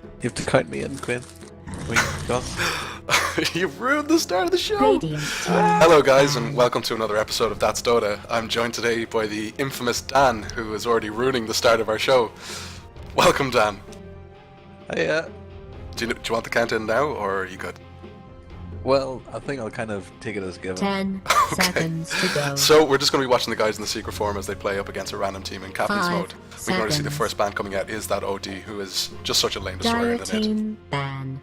You have to count me in, Quinn. Wait, Gus. You've ruined the start of the show! Radiant. Hello guys and welcome to another episode of That's Dota. I'm joined today by the infamous Dan, who is already ruining the start of our show. Welcome, Dan. Hey, Do you want the count-in now, or are you good? well, I think I'll kind of take it as given. 10 seconds to go. So we're just going to be watching the guys in the Sekrit Forum as they play up against a random team in Captain's 5 mode. We can already see the seconds. first ban coming out is that OD, who is just such a lane destroyer Dire in the mid. team ban.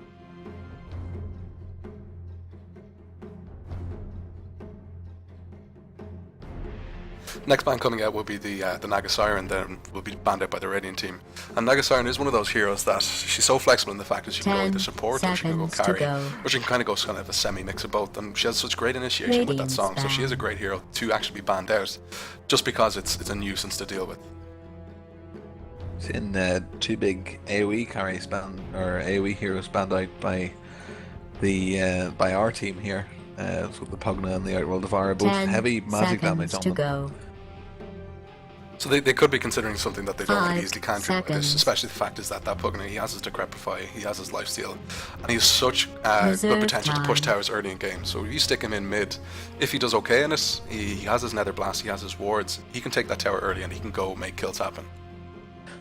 Next ban coming out will be the Naga Siren, then will be banned out by the Radiant team. And Naga Siren is one of those heroes that she's so flexible in the fact that she can go 10 either support or she can go seconds to carry. go. Or she can kind of go kind of a semi-mix of both. And she has such great initiation with that Radiant's song, so she is a ban. great hero to actually be banned out, just because it's a nuisance to deal with. Seeing two big AoE carries banned, or AoE heroes banned out by the by our team here. So the Pugna and the Outworld Devourer, both 10 heavy magic damage seconds on to them. go. So they could be considering something that they don't really 5 easily counter with this, seconds. especially the fact is that Pugna, he has his Decrepify, he has his Lifesteal, and he has such good Reserve potential to push time. towers early in game. So if you stick him in mid, if he does okay in it, he has his Nether Blast, he has his wards, he can take that tower early and he can go make kills happen.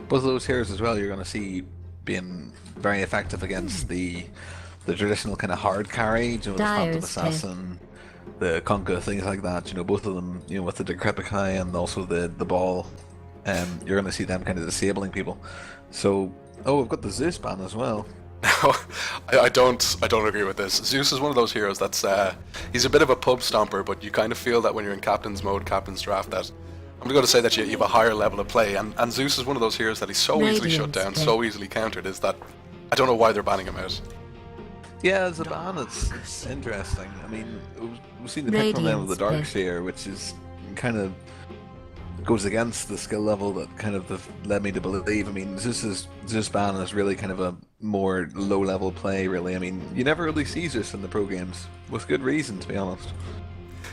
Both of those heroes as well, you're going to see being very effective against the traditional kind of hard carry, you know, the Phantom Dire's Assassin, the Conga, things like that. You know, both of them, you know, with the Decrepify and also the ball, you're going to see them kind of disabling people. So, oh, we've got the Zeus ban as well. I don't agree with this. Zeus is one of those heroes that's he's a bit of a pub stomper, but you kind of feel that when you're in captain's mode, captain's draft, that I'm going to say that you have a higher level of play, and Zeus is one of those heroes that he's so easily shut Radiant's down, pick. so easily countered, is that I don't know why they're banning him out. Yeah, as a ban, it's interesting. I mean, we've seen the pick from them with the Radiant's pick. Darkseer, which is kind of goes against the skill level that kind of led me to believe. I mean, Zeus ban is really kind of a more low-level play, really. I mean, you never really see Zeus in the pro games, with good reason, to be honest.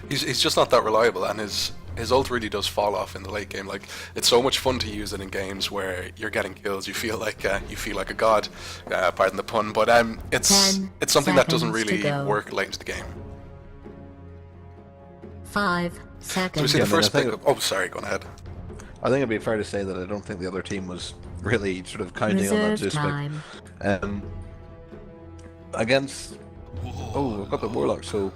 He's just not that reliable, and his ult really does fall off in the late game. Like, it's so much fun to use it in games where you're getting kills. You feel like a god, pardon the pun. But it's 10 something that doesn't seconds to really go. work late into the game. 5 So we seconds. see Yeah, the I mean, first I pick think- up. Oh, sorry, go on ahead. I think it'd be fair to say that I don't think the other team was really sort of counting on that Reserve Zeus time. pick. Against... Oh, we've got the Warlock, so...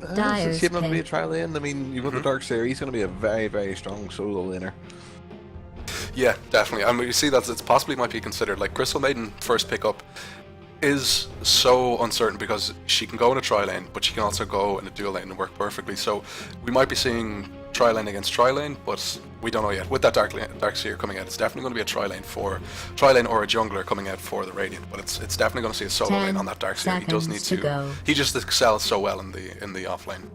Is Dire's he going to be a pick. trial lane? I mean, you've got the Darkseer, he's going to be a very, very strong solo laner. Yeah, definitely. I mean, you see that it's possibly might be considered. Like, Crystal Maiden first pickup is so uncertain because she can go in a tri lane, but she can also go in a dual lane and work perfectly. So we might be seeing tri lane against tri lane, but we don't know yet. With that Darkseer coming out, it's definitely going to be a tri lane or a jungler coming out for the Radiant. But it's definitely going to see a solo 10 lane on that Darkseer. He does need seconds to go. He just excels so well in the off lane.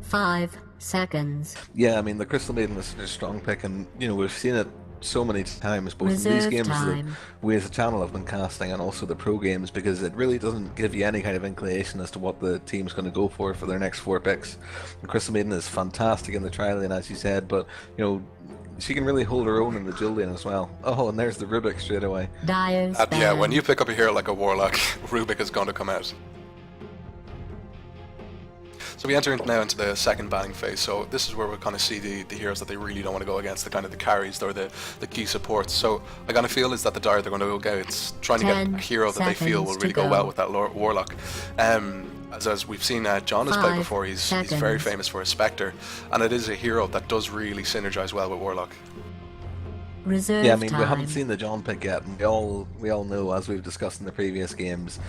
5 seconds. Yeah, I mean, the Crystal Maiden is a strong pick, and, you know, we've seen it so many times, both in these Reserve games that time. we as a channel have been casting, and also the pro games, because it really doesn't give you any kind of inclination as to what the team's going to go for their next 4 picks. And Crystal Maiden is fantastic in the trial lane, as you said, but, you know, she can really hold her own in the dual lane as well. Oh, and there's the Rubik straight away. Dire's ban. Yeah, when you pick up a hero like a Warlock, Rubik is going to come out. So we enter now into the second banning phase. So this is where we kind of see the heroes that they really don't want to go against, the kind of the carries or the key supports. So I kind of feel is that the Dire they're going to go out trying to get 10 a hero that they feel will seconds really to go go. well with that Warlock. As we've seen, John has played 5 before. He's very seconds. famous for his Spectre, and it is a hero that does really synergize well with Warlock. Reserve Yeah, I mean, time. we haven't seen the John pick yet, and we all know, as we've discussed in the previous games,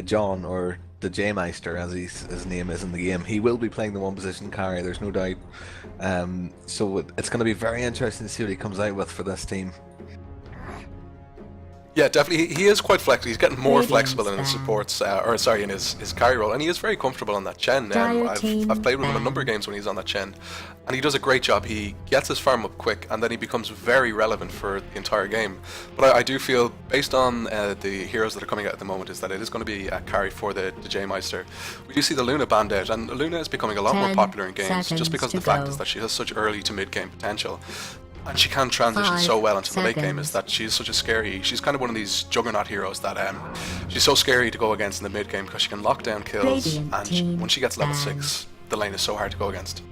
John, or the J-Meister, as his name is in the game, he will be playing the one position carry, there's no doubt. So it's going to be very interesting to see what he comes out with for this team. Yeah, definitely. He is quite flexible. He's getting more Radiant's flexible in his ban. supports, in his carry role, and he is very comfortable on that Chen. Dire I've team played with him a ban. number of games when he's on that Chen, and he does a great job. He gets his farm up quick, and then he becomes very relevant for the entire game. But I do feel, based on the heroes that are coming out at the moment, is that it is going to be a carry for the J-Meister. We do see the Luna banned out, and Luna is becoming a lot more 10 popular in games, just seconds because to the fact go. is that she has such early to mid-game potential. And she can transition 5 so well into the late game, seconds. is that she's such a scary... She's kind of one of these juggernaut heroes that she's so scary to go against in the mid game because she can lock down kills, Radiant and team when she gets level ban. 6, the lane is so hard to go against.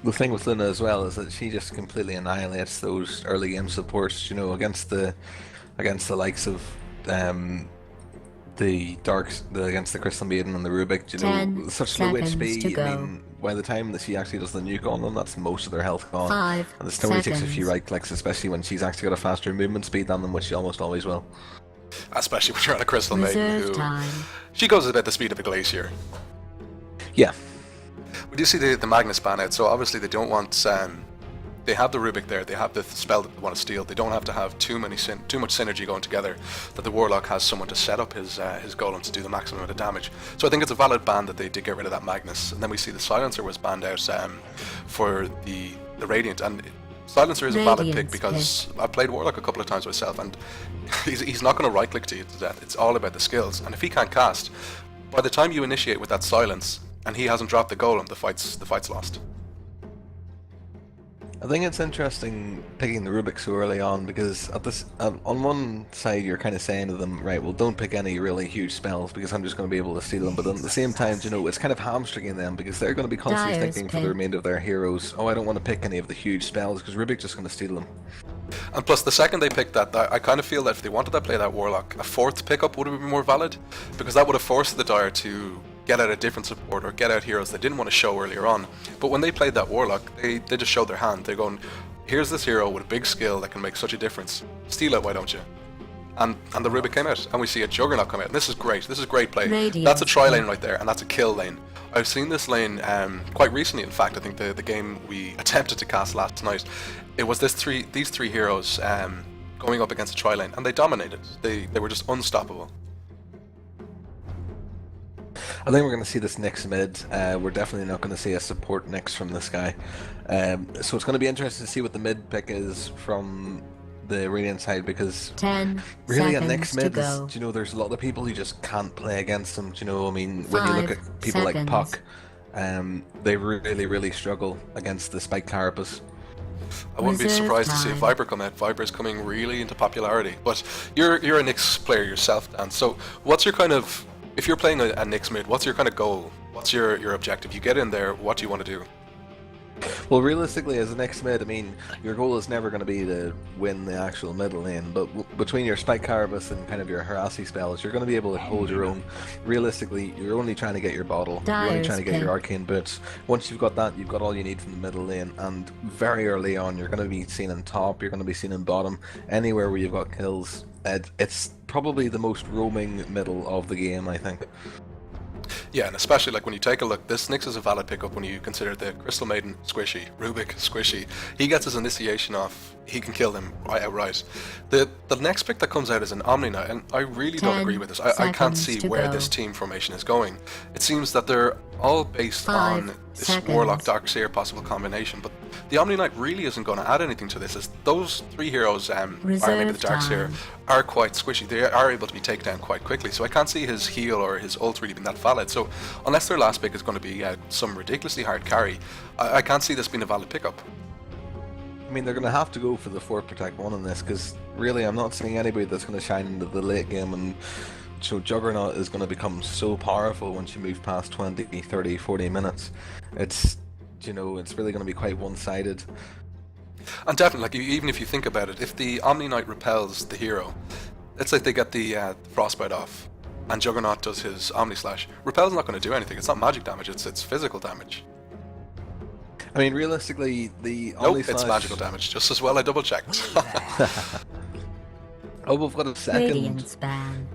The thing with Luna as well is that she just completely annihilates those early game supports, you know, against the likes of against the Crystal Maiden and the Rubik, you know, 10 such low seconds to HP. go. I mean, by the time that she actually does the nuke on them, that's most of their health gone. 5 And it still only takes a few seconds. right clicks, especially when she's actually got a faster movement speed than them, which she almost always will. Especially when you're on a Crystal Maiden, Reserve who... time. She goes about the speed of a glacier. Yeah. We do see the Magnus ban out, so obviously they don't want... they have the Rubik there, they have the spell that they want to steal, they don't have to have too much synergy going together, that the Warlock has someone to set up his golem to do the maximum amount of damage. So I think it's a valid ban that they did get rid of that Magnus. And then we see the Silencer was banned out for the Radiant, and Silencer is a valid pick Radiant's because I played Warlock a couple of times myself, and he's not going to right click to you to death. It's all about the skills, and if he can't cast, by the time you initiate with that silence and he hasn't dropped the golem, the fight's lost. I think it's interesting picking the Rubik so early on because on one side you're kind of saying to them, right, well, don't pick any really huge spells because I'm just going to be able to steal them. But at the same time, you know, it's kind of hamstringing them because they're going to be constantly Dyer's thinking for pick. the remainder of their heroes, oh, I don't want to pick any of the huge spells because Rubik's just going to steal them. And plus, the second they picked that, I kind of feel that if they wanted to play that Warlock, a fourth pickup would have been more valid, because that would have forced the Dire to get out a different support or get out heroes they didn't want to show earlier on. But when they played that Warlock, they just showed their hand. They're going, here's this hero with a big skill that can make such a difference. Steal it, why don't you? And the Rubik came out, and we see a Juggernaut come out. And this is great. This is great play. Radiant. That's a try lane right there, and that's a kill lane. I've seen this lane quite recently. In fact, I think the game we attempted to cast last night, it was these three heroes going up against a tri lane, and they dominated. They were just unstoppable. I think we're going to see this next mid. We're definitely not going to see a support next from this guy. So it's going to be interesting to see what the mid pick is from the Radiant side, because 10 really at seconds next to mid, go. you know, there's a lot of people who just can't play against them. You know, I mean, when you look 5 at people like seconds. Puck, they really struggle against the Spike Carapace. I wouldn't be Reserve surprised to see a time. Viper come out. Viper's coming really into popularity. But you're a Nyx player yourself, Dan. So what's your kind of, if you're playing a Nyx mid, what's your kind of goal? What's your objective? You get in there, what do you want to do? Well, realistically, as an X-Mid, I mean, your goal is never going to be to win the actual middle lane, but between your Spike Carapace and kind of your Harassy spells, you're going to be able to hold your own. Realistically, you're only trying to get your bottle, you're only Dyer's trying to get pick. your Arcane Boots. Once you've got that, you've got all you need from the middle lane, and very early on, you're going to be seen in top, you're going to be seen in bottom, anywhere where you've got kills. It's probably the most roaming middle of the game, I think. Yeah, and especially like when you take a look, this Nyx is a valid pickup when you consider the Crystal Maiden squishy, Rubik squishy. He gets his initiation off, he can kill them right outright. The next pick that comes out is an Omni Knight, and I really don't 10 agree with this. I can't seconds see to where go. this team formation is going. It seems that they're all based 5 on this seconds. Warlock Darkseer possible combination, but the Omni Knight really isn't going to add anything to this. As those three heroes, or maybe the Reserve Darkseer, time. are quite squishy. They are able to be taken down quite quickly, so I can't see his heal or his ult really being that valid. So unless their last pick is going to be some ridiculously hard carry, I can't see this being a valid pickup. I mean, they're going to have to go for the 4 Protect 1 in this, because really I'm not seeing anybody that's going to shine into the late game, and so Juggernaut is going to become so powerful once you move past 20, 30, 40 minutes. It's, you know, it's really going to be quite one-sided. And definitely, like even if you think about it, if the Omni Knight repels the hero, let's say they get the Frostbite off, and Juggernaut does his Omni Slash, repel's not going to do anything. It's not magic damage, it's physical damage. I mean, realistically, the Nope, Omni it's Slash... magical damage, just as well. I double checked. Oh, we've got a second Radiant's ban.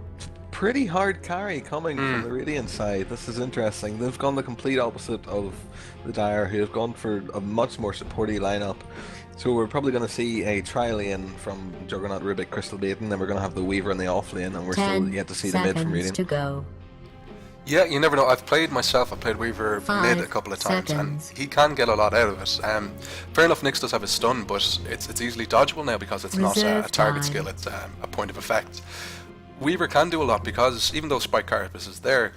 pretty hard carry coming from the Radiant side. This is interesting. They've gone the complete opposite of the Dire, who have gone for a much more supporty lineup. So we're probably going to see a tri-lane from Juggernaut, Rubik, Crystal Maiden, then we're going to have the Weaver in the off lane, and we're still 10 yet to see the mid from seconds Radiant. to go. Yeah, you never know. I've played Weaver 5 mid a couple of times, seconds. and he can get a lot out of it. Fair enough, Nyx does have his stun, but it's easily dodgeable now because it's not a Reserve target time. skill, it's a point of effect. Weaver can do a lot because even though Spike Carapace is there,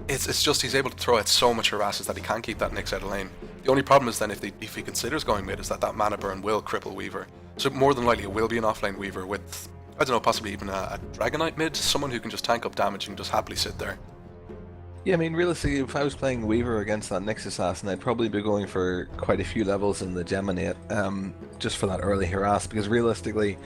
it's just he's able to throw out so much harasses that he can't keep that Nyx out of lane. The only problem is then if he considers going mid is that mana burn will cripple Weaver. So more than likely it will be an offlane Weaver with, I don't know, possibly even a Dragonite mid, someone who can just tank up damage and just happily sit there. Yeah, I mean, realistically, if I was playing Weaver against that Nyx Assassin, I'd probably be going for quite a few levels in the Geminate, just for that early harass, because realistically,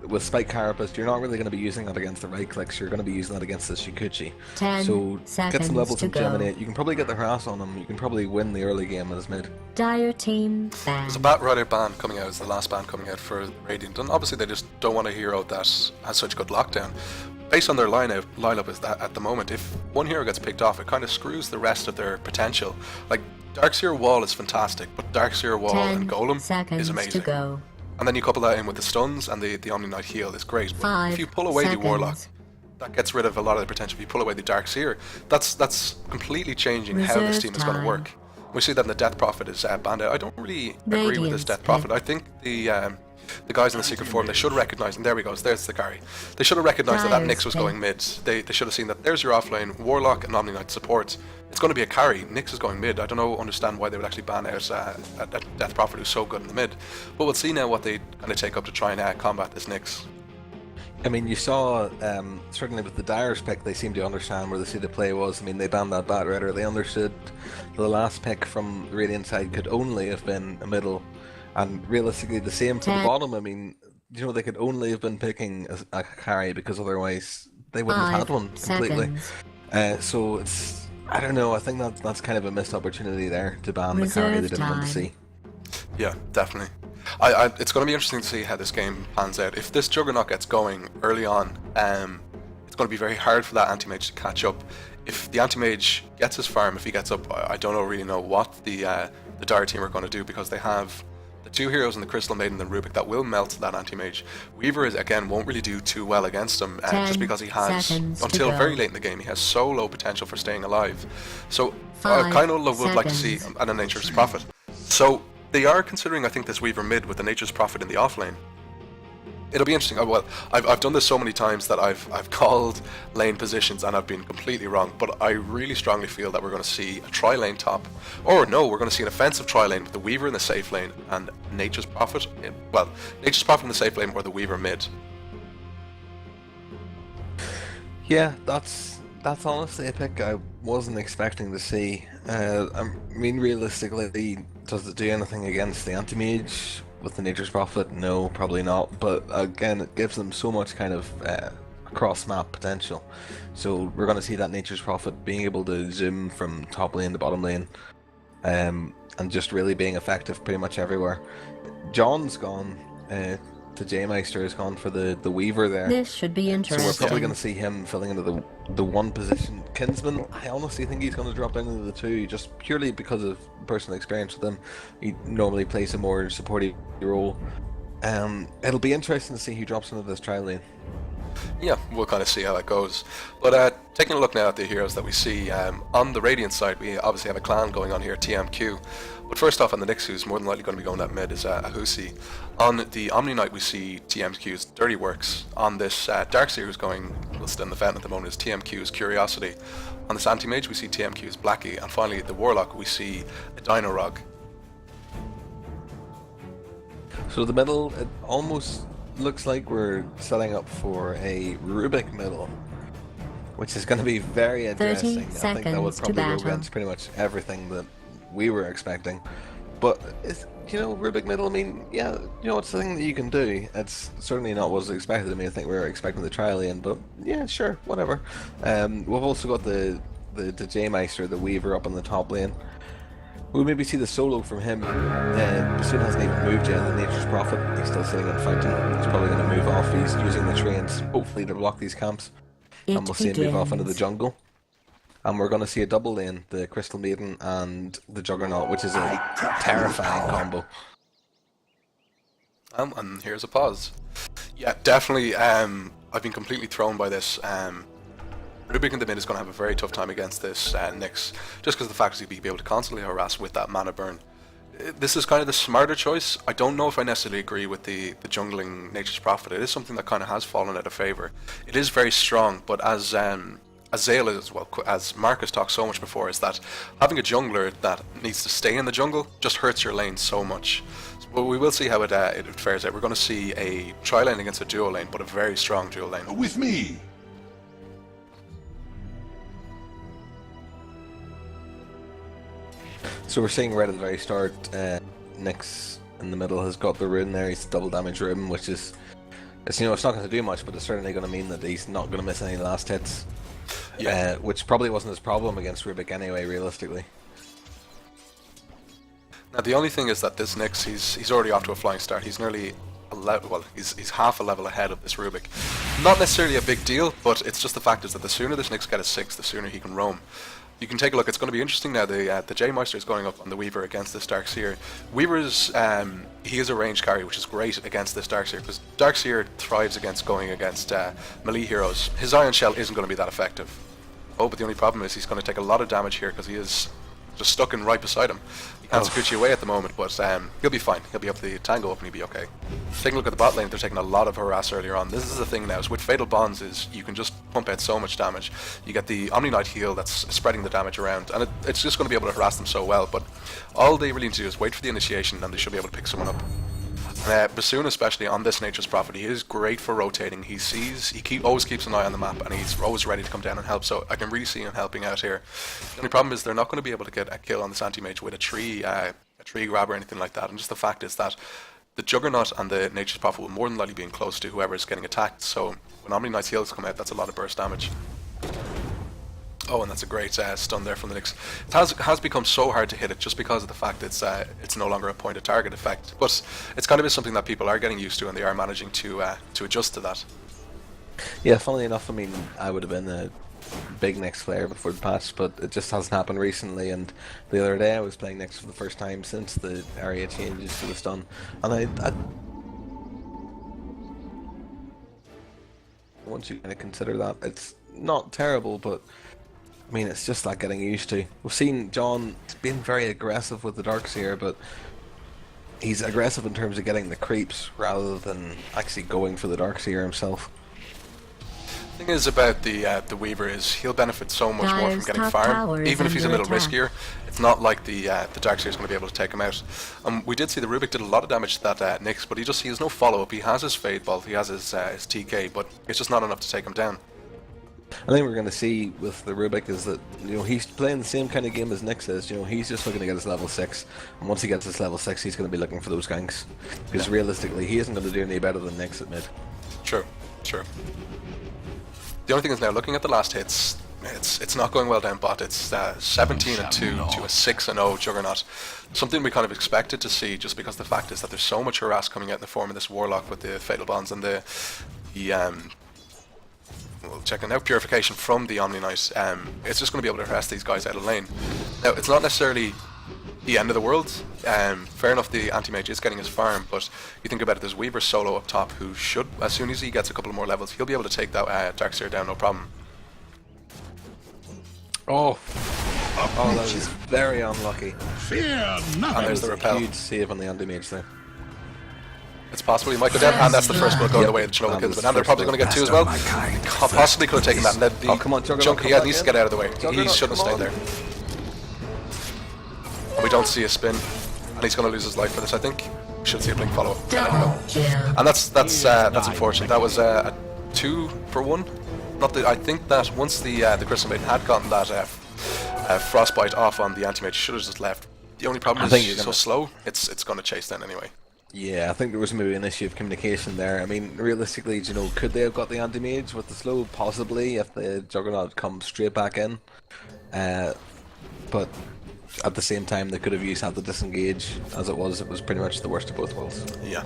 with Spike Carapace, you're not really going to be using that against the right clicks, you're going to be using that against the Shikuchi. 10 so get seconds some levels to in go. Geminate, you can probably get the harass on him, you can probably win the early game as mid. Dire team There's a ban. Batrider ban coming out, it's the last ban coming out for Radiant, and obviously they just don't want a hero that has such good lockdown. Based on their lineup is that at the moment, if one hero gets picked off, it kind of screws the rest of their potential. Like, Darkseer Wall is fantastic, but Darkseer Wall 10 and Golem seconds is to amazing. go. And then you couple that in with the stuns and the Omni Knight heal is great. But 5 if you pull away seconds. the Warlock, that gets rid of a lot of the potential. If you pull away the Darkseer, that's completely changing how this Reserve team is going to time. work. We see that the Death Prophet is banned out. I don't really agree with this Radiant's Death pick. Prophet. I think the guys in the Secret Forum, they should recognize, and there we go, there's the carry. They should have recognized that Dyer's Nyx was pick. going mid. They should have seen that there's your offlane, Warlock and Omni Knight supports. It's going to be a carry. Nyx is going mid. I don't understand why they would actually ban out a Death Prophet who's so good in the mid. But we'll see now what they kind of take up to try and combat this Nyx. I mean, you saw, certainly with the Dyer's pick, they seem to understand where the seed of play was. I mean, they banned that Batrider. They understood the last pick from the Radiant side could only have been a middle. And realistically, the same for the 10. bottom. I mean, they could only have been picking a carry because otherwise they wouldn't have 5 had one completely. seconds. So it's, I don't know, I think that's kind of a missed opportunity there to ban the carry they Reserve didn't want to time. see. Yeah, definitely. It's going to be interesting to see how this game pans out. If this Juggernaut gets going early on, it's going to be very hard for that Anti-Mage to catch up. If the Anti-Mage gets his farm, if he gets up, I don't really know what the Dire team are going to do, because they have the two heroes in the Crystal Maiden and Rubik that will melt that Anti-Mage. Weaver won't really do too well against him, 10 just because he has, seconds to until go. very late in the game, he has so low potential for staying alive. So I 5 kind of would like to see seconds. a Nature's Prophet. So they are considering, I think, this Weaver mid with the Nature's Prophet in the offlane. It'll be interesting. Well, I've done this so many times that I've called lane positions and I've been completely wrong, but I really strongly feel that we're going to see a tri-lane top, or no, we're going to see an offensive tri-lane with the Weaver in the safe lane and Nature's Prophet, Nature's Prophet in the safe lane or the Weaver mid. Yeah, that's honestly a pick I wasn't expecting to see. I mean, realistically, does it do anything against the Anti-Mage with the Nature's Prophet? No, probably not. But again, it gives them so much kind of cross-map potential. So we're going to see that Nature's Prophet being able to zoom from top lane to bottom lane, and just really being effective pretty much everywhere. John's gone. The J-Meister has gone for the Weaver there. This should be So interesting. we're probably going to see him filling into the one position. Kinsman, I honestly think he's going to drop down into the two, just purely because of personal experience with him. He normally plays a more supportive role. It'll be interesting to see who drops into this trial lane. Yeah, we'll kind of see how that goes. But taking a look now at the heroes that we see, on the Radiant side, we obviously have a clan going on here, TMQ. But first off, on the Nyx, who's more than likely going to be going that mid, is Ahusi. On the Omni Knight, we see TMQ's Dirty Works. On this Darkseer, who's going listed in the event at the moment, is TMQ's Curiosity. On this Anti-Mage, we see TMQ's Blackie. And finally, the Warlock, we see a Dino Rog. So the middle, it almost looks like we're setting up for a Rubik middle, which is going to be very 30 interesting. I think that would seconds to probably go battle. against pretty much everything that we were expecting. But it's, Rubik middle, I mean, yeah, it's the thing that you can do. It's certainly not what was expected. I mean, I think we were expecting the trial in, but yeah, sure, whatever. We've also got the J-Meister, the Weaver up on the top lane. We'll maybe see the solo from him. Soon hasn't even moved yet. The Nature's Prophet, he's still sitting on Fountain. He's probably going to move off. He's using the trains, hopefully, to block these camps. And we'll see him move off into the jungle. And we're going to see a double lane, the Crystal Maiden and the Juggernaut, which is a terrifying combo. And here's a pause. Yeah, definitely. I've been completely thrown by this. Rubik in the mid is going to have a very tough time against this Nyx, just because of the fact that he'll be able to constantly harass with that mana burn. This is kind of the smarter choice. I don't know if I necessarily agree with the jungling Nature's Prophet. It is something that kind of has fallen out of favour. It is very strong, but as Azale as well, as Marcus talked so much before, is that having a jungler that needs to stay in the jungle just hurts your lane so much. But we will see how it fares out. We're going to see a tri-lane against a duo lane, but a very strong duo lane. With me. So we're seeing right at the very start, Nyx in the middle has got the rune there. He's double damage rune, which is, it's not going to do much, but it's certainly going to mean that he's not going to miss any last hits. Yeah. Which probably wasn't his problem against Rubik anyway, realistically. Now the only thing is that this Nyx, he's already off to a flying start. He's nearly he's half a level ahead of this Rubik. Not necessarily a big deal, but it's just the fact is that the sooner this Nyx gets a 6, the sooner he can roam. You can take a look. It's going to be interesting now. The J Meister is going up on the Weaver against this Darkseer. Weaver's he is a range carry, which is great against this Darkseer because Darkseer thrives against going against melee heroes. His Iron Shell isn't going to be that effective. Oh, but the only problem is he's going to take a lot of damage here because he is just stuck in right beside him. He can't scooch you away at the moment, but he'll be fine. He'll be able to tango up and he'll be okay. Taking a look at the bot lane, they're taking a lot of harass earlier on. This is the thing now, is with Fatal Bonds is you can just pump out so much damage. You get the Omni Knight heal that's spreading the damage around, and it's just going to be able to harass them so well, but all they really need to do is wait for the initiation and they should be able to pick someone up. Bassoon, especially on this Nature's Prophet, he is great for rotating. He always keeps an eye on the map, and he's always ready to come down and help. So I can really see him helping out here. The only problem is they're not going to be able to get a kill on this anti-mage with a tree grab or anything like that. And just the fact is that the Juggernaut and the Nature's Prophet will more than likely be in close to whoever is getting attacked. So when Omni Knight's heals come out, that's a lot of burst damage. Oh, and that's a great stun there from the Nyx. It has become so hard to hit it just because of the fact it's no longer a point of target effect. But it's kind of is something that people are getting used to, and they are managing to adjust to that. Yeah, funnily enough, I mean, I would have been a big Nyx player before the patch, but it just hasn't happened recently. And the other day I was playing Nyx for the first time since the area changes to the stun, and I once you kind of consider that, it's not terrible, but I mean, it's just like getting used to. We've seen John being very aggressive with the Darkseer, but he's aggressive in terms of getting the creeps rather than actually going for the Darkseer himself. The thing is about the Weaver is he'll benefit so much more from getting farm, even if he's a little riskier. It's not like the Darkseer is going to be able to take him out. We did see the Rubik did a lot of damage to that Nyx, but he has no follow-up. He has his Fade Bolt, he has his TK, but it's just not enough to take him down. I think we're going to see with the Rubik is that, he's playing the same kind of game as Nyx is. He's just looking to get his level 6, and once he gets his level 6, he's going to be looking for those ganks. Because realistically, he isn't going to do any better than Nyx at mid. True. The only thing is now, looking at the last hits, it's not going well down bot. It's 17-2 to a 6-0 Juggernaut. Something we kind of expected to see, just because the fact is that there's so much harass coming out in the form of this Warlock with the Fatal Bonds and the we'll check it out, Purification from the Omni Knight. It's just going to be able to harass these guys out of lane. Now, it's not necessarily the end of the world. Fair enough, the anti-mage is getting his farm, but you think about it, there's Weaver solo up top who should, as soon as he gets a couple more levels, he'll be able to take that Darkseer down, no problem. Oh, that is very unlucky. Fear nothing. And there's the repel. Huge save on the anti-mage there. It's possible he might go down, and that's the first one going the way of the Chernobyl kills, but now they're probably going to get 2 as well. Possibly could have taken that, and then the come on, Juggernaut, Junk, needs to get out of the way. He shouldn't have stayed there. We don't see a spin, and he's going to lose his life for this, I think. We should see a blink follow-up. And that's unfortunate. That was a 2 for 1. I think that once the Crystal Maiden had gotten that frostbite off on the anti-mage, should have just left. The only problem is he's so slow, it's going to chase then anyway. Yeah, I think there was maybe an issue of communication there. I mean, realistically, could they have got the anti-mage with the slow? Possibly, if the Juggernaut come straight back in. But at the same time, they could have had to disengage. As it was pretty much the worst of both worlds. Yeah.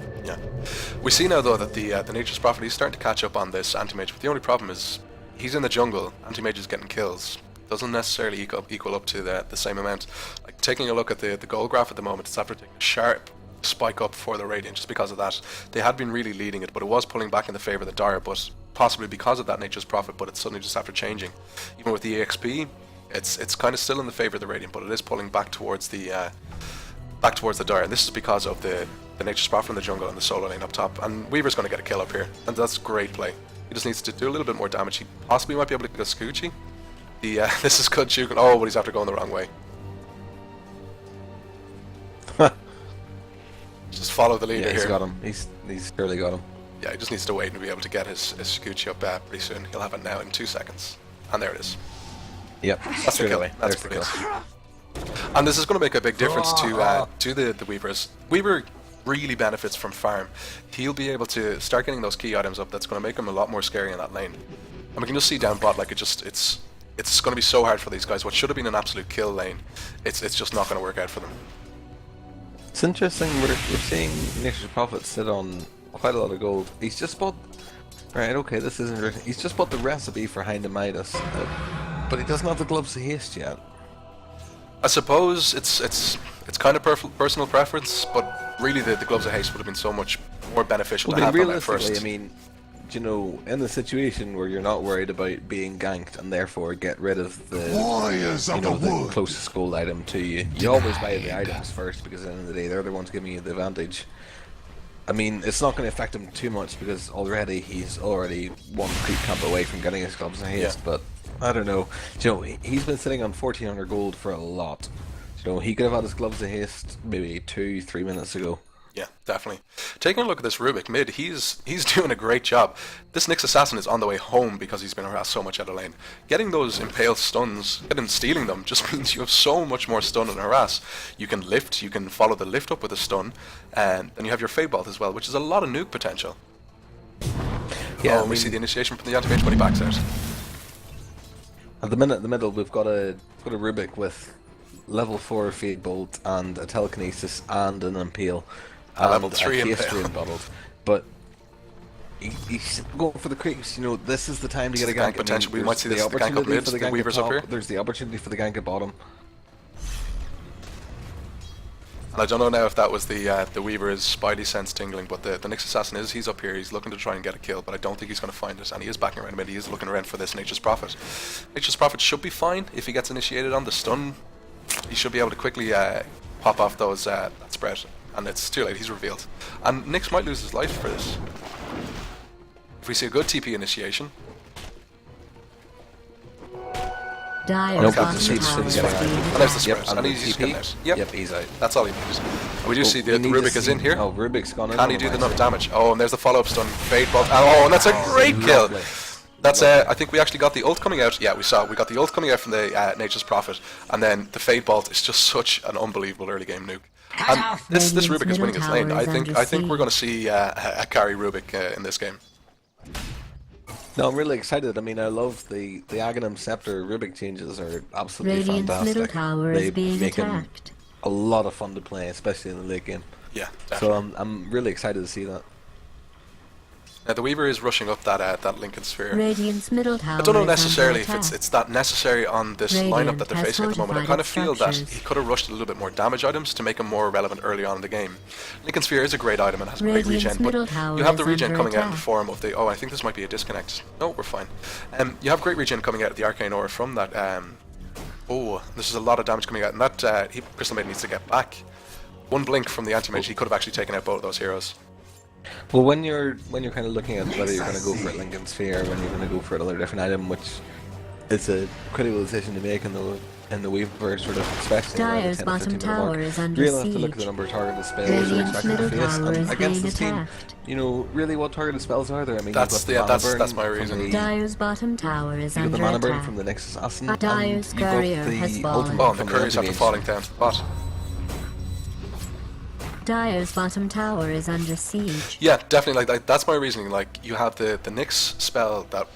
We see now, though, that the Nature's Prophet is starting to catch up on this anti-mage, but the only problem is he's in the jungle, anti-mage is getting kills. Doesn't necessarily equal up to the same amount. Like, taking a look at the goal graph at the moment, it's after taking a sharp spike up for the Radiant just because of that. They had been really leading it, but it was pulling back in the favour of the Dire, but possibly because of that Nature's Prophet, but it's suddenly just after changing. Even with the EXP, it's kind of still in the favour of the Radiant, but it is pulling back towards the Dire, and this is because of the Nature's Prophet in the jungle and the solo lane up top, and Weaver's going to get a kill up here, and that's great play. He just needs to do a little bit more damage. He possibly might be able to get a Scoochie. This is good juking. Oh, but he's after going the wrong way. Just follow the leader Yeah, he's here. got him. He's surely got him. Yeah, he just needs to wait and be able to get his Shukuchi up pretty soon. He'll have it now in 2 seconds. And there it is. Yep, That's straight the kill. away. That's There's the brilliant. kill. And this is going to make a big difference to the Weavers. Weaver really benefits from farm. He'll be able to start getting those key items up. That's going to make him a lot more scary in that lane. And we can just see down bot, like it's going to be so hard for these guys. What should have been an absolute kill lane, it's just not going to work out for them. It's interesting. We're seeing Nature's Prophet sit on quite a lot of gold. He's just bought. Right, okay, this isn't written. He's just bought the recipe for Hind of Midas, but he doesn't have the gloves of haste yet. I suppose it's kind of personal preference, but really the gloves of haste would have been so much more beneficial Well, to but have them out realistically, first. I mean, you know, in the situation where you're not worried about being ganked and therefore get rid of the, the closest gold item to you, you always buy the items first because at the end of the day they're the ones giving you the advantage. I mean, it's not going to affect him too much because already he's already one creep camp away from getting his gloves of haste, but I don't know. You know, he's been sitting on 1400 gold for a lot. You know, he could have had his gloves of haste maybe 2-3 minutes ago. Yeah, definitely. Taking a look at this Rubik mid, he's doing a great job. This Nyx Assassin is on the way home because he's been harassed so much out of lane. Getting those impale stuns, stealing them, just means you have so much more stun and harass. You can lift, you can follow the lift up with a stun, and then you have your Fade Bolt as well, which is a lot of nuke potential. Yeah, we see the initiation from the anti-mage, but he backs out. At the minute, in the middle, we've got a Rubik with level 4 Fade Bolt and a Telekinesis and an Impale. A level 3 Impale. Embottled. But he's going for the creeps. You know, this is the time to get a gank. Potential. We there's might see this the the gank up opportunity mid, for the the gank Weavers at up top. here. There's the opportunity for the gank at bottom. And I don't know now if that was the Weaver's Spidey sense tingling, but the Nyx Assassin he's up here, he's looking to try and get a kill, but I don't think he's going to find it, and he is backing around mid, he is looking around for this Nature's Prophet. Nature's Prophet should be fine if he gets initiated on the stun. He should be able to quickly pop off those that spread, and it's too late, he's revealed. And Nyx might lose his life for this. If we see a good TP initiation. Dire's bottom just needs tower to is get being And there's the attacked. spread, and he's getting out. Yep, he's out. that's all he needs. And we do see the we need to Rubik is in here. Oh, Rubik's gone in. Can he do enough damage? Oh, and there's the follow-up stun. Fade Bolt. Oh, and that's a great kill. Lovely. That's I think we actually got the ult coming out. Yeah, we got the ult coming out from the Nature's Prophet, and then the Fade Bolt is just such an unbelievable early game nuke. And this Rubik is winning his lane. I think we're going to see a carry Rubik in this game. No, I'm really excited. I mean, I love the Aghanim Scepter Rubik changes are absolutely Radiant's fantastic. middle tower They is being make him attacked. a lot of fun to play, especially in the late game. Yeah, So definitely. I'm really excited to see that. Now the Weaver is rushing up that Lincoln Sphere. Radiant's middle tower I don't know is necessarily under if attack. it's that necessary on this lineup that they're has facing at the moment. I fortified kind of its feel that structures. he could have rushed a little bit more damage items to make him more relevant early on in the game. Lincoln Sphere is a great item and has a great Radiant's regen, but middle tower you have the is regen under coming out in the attack. form of the... Oh, I think this might be a disconnect. No, we're fine. You have great regen coming out of the Arcane Aura from that... oh, this is a lot of damage coming out, and that Crystal Maiden needs to get back. One blink from the Anti-Mage, he could have actually taken out both of those heroes. Well, when you're kind of looking at whether you're going to go for Lincoln Sphere, when you're going to go for another different item, which is a critical decision to make in the Weaver, sort of, especially around the Dire's 10 or bottom 15 minute tower mark. is under You really have to look at the siege. number of targeted spells you're Radiant's expecting to middle face, tower and is against being this team, attacked. you know, really what targeted spells are there? I mean, That's you've got the mana burn that's my from reason. the- Dire's bottom tower is You've got the under mana burn attack. from the Nyx Assassin, Dire's and you've got courier the has fallen. ultimate Oh, and the from couriers after Anti-Mage. falling down to the bot. Dire's bottom tower is under siege. Yeah, definitely. Like that's my reasoning. Like you have the Nyx spell that